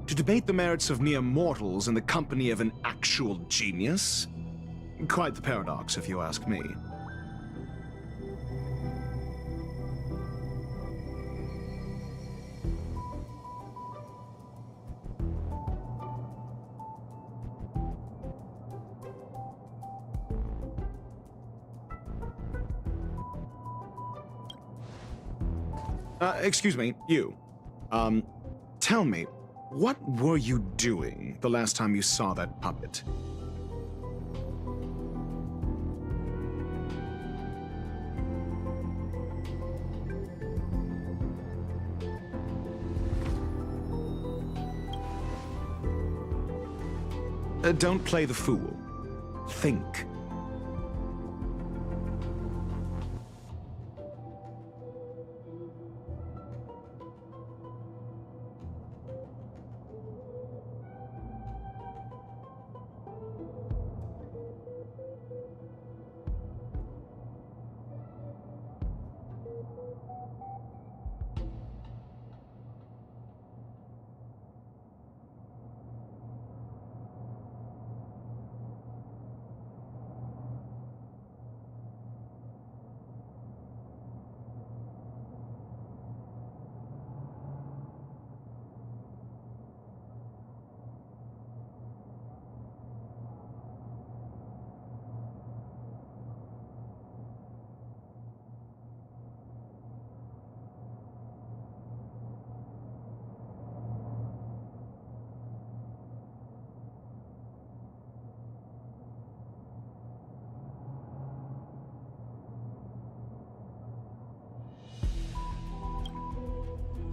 To debate the merits of mere mortals in the company of an actual genius? Quite the paradox, if you ask me. Excuse me, you. Tell me, what were you doing the last time you saw that puppet? Don't play the fool. Think.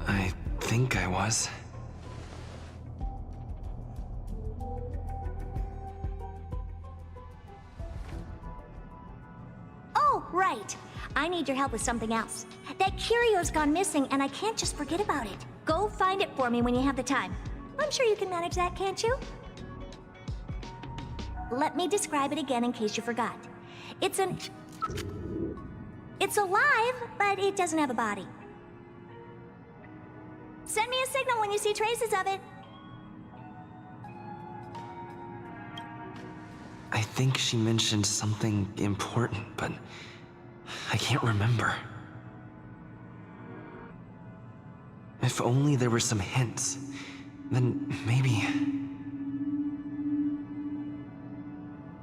I think I was. Oh, right. I need your help with something else. That curio's gone missing, and I can't just forget about it. Go find it for me when you have the time. I'm sure you can manage that, can't you? Let me describe it again in case you forgot. It's alive, but it doesn't have a body. Send me a signal when you see traces of it. I think she mentioned something important, but I can't remember. If only there were some hints, then maybe...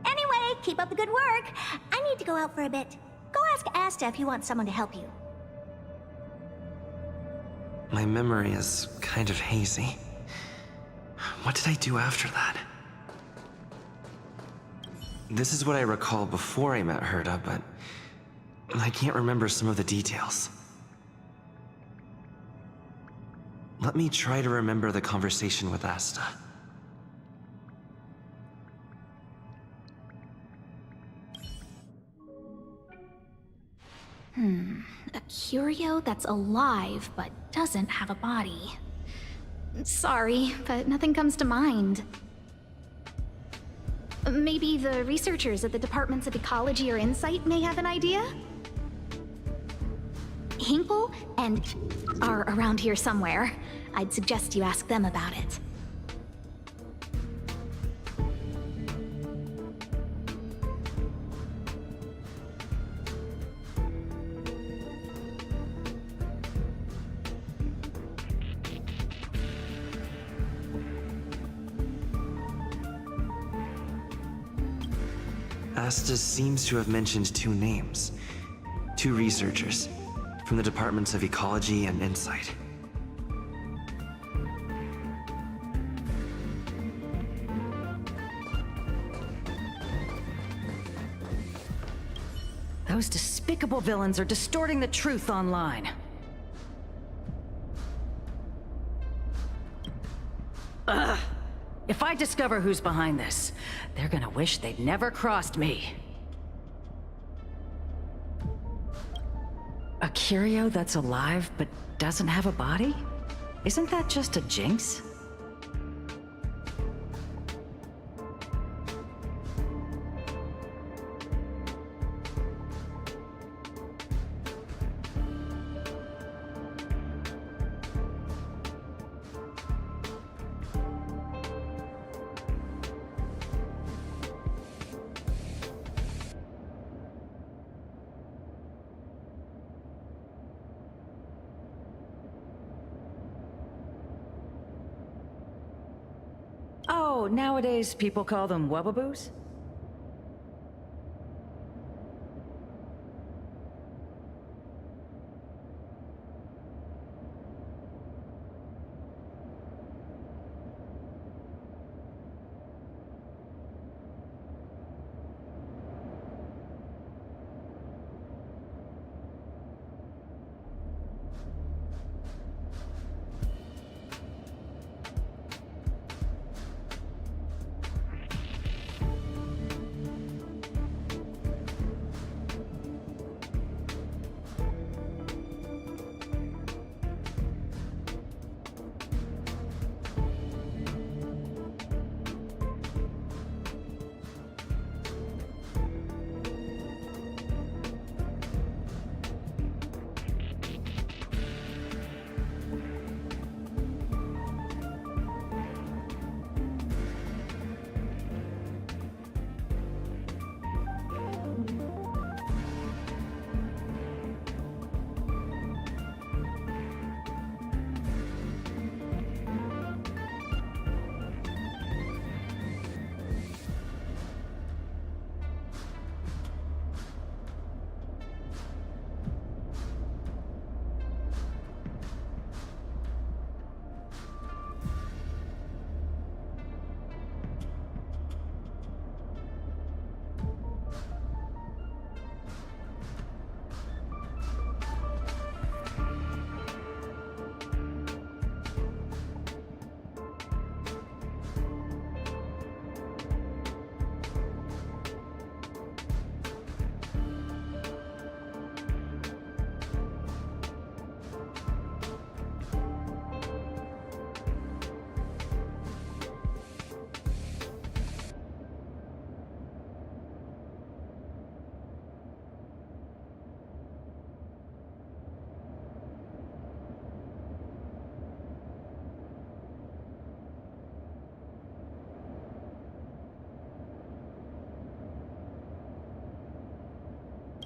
Anyway, keep up the good work. I need to go out for a bit. Go ask Asta if you want someone to help you. My memory is kind of hazy. What did I do after that? This is what I recall before I met Herta, but I can't remember some of the details. Let me try to remember the conversation with Asta. A curio that's alive but doesn't have a body. Sorry, but nothing comes to mind. Maybe the researchers at the Departments of Ecology or Insight may have an idea? Hinkle and are around here somewhere. I'd suggest you ask them about it. Asta seems to have mentioned two names. Two researchers from the departments of Ecology and Insight. Those despicable villains are distorting the truth online. Ugh! If I discover who's behind this, they're gonna wish they'd never crossed me. A curio that's alive but doesn't have a body? Isn't that just a jinx? Oh, nowadays people call them wubbaboos?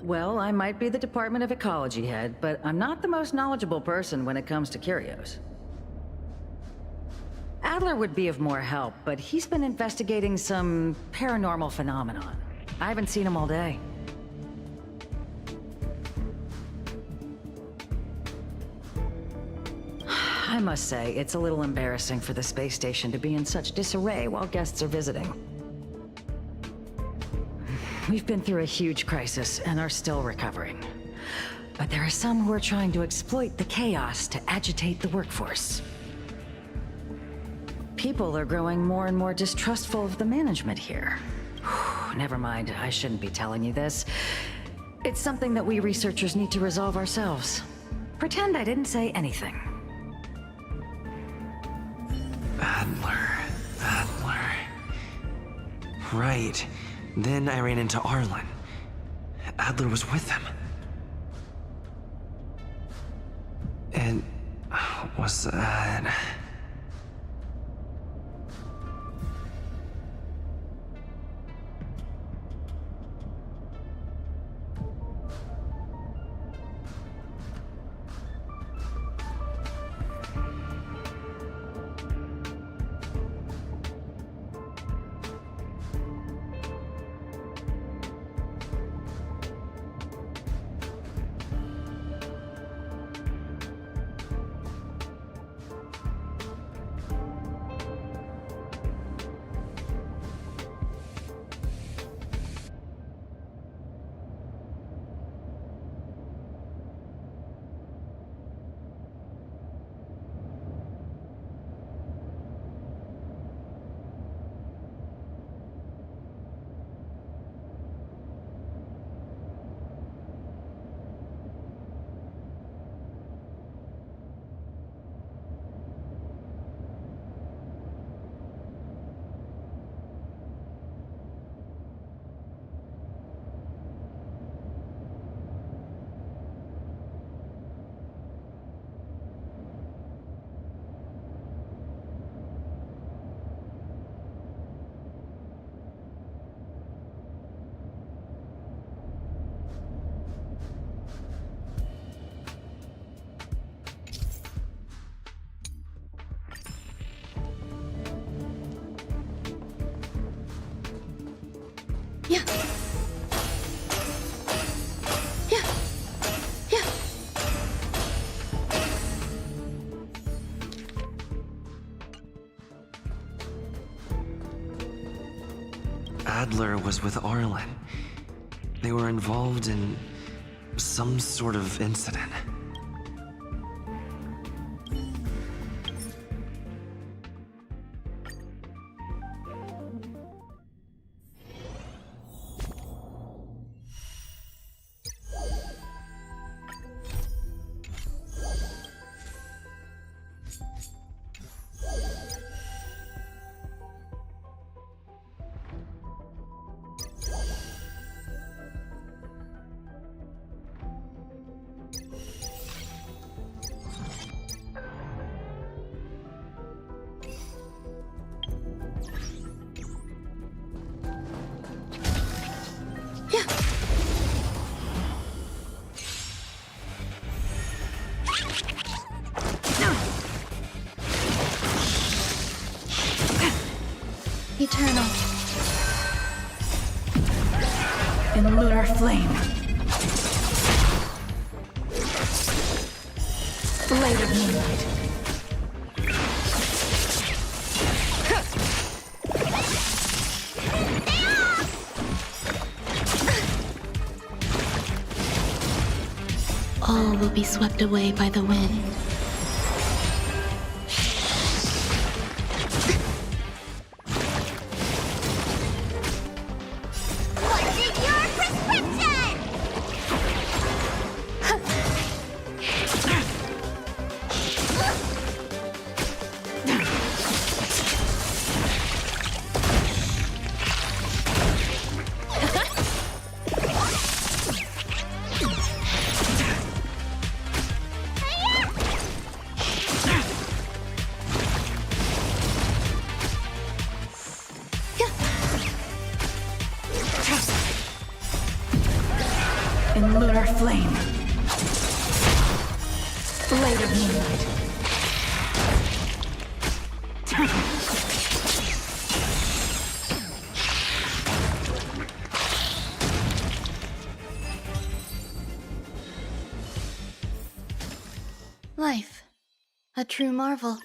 Well, I might be the Department of Ecology head, but I'm not the most knowledgeable person when it comes to curios. Adler would be of more help, but he's been investigating some paranormal phenomenon. I haven't seen him all day. I must say, it's a little embarrassing for the space station to be in such disarray while guests are visiting. We've been through a huge crisis and are still recovering. But there are some who are trying to exploit the chaos to agitate the workforce. People are growing more and more distrustful of the management here. Never mind, I shouldn't be telling you this. It's something that we researchers need to resolve ourselves. Pretend I didn't say anything. Adler. Right. Then I ran into Arlen. Adler was with him. And was that... Adler was with Orlin. They were involved in some sort of incident. Eternal. In lunar flame. Blade of moonlight. All will be swept away by the wind. What's in your prescription? In lunar flame. Blade of moonlight. Life. A true marvel.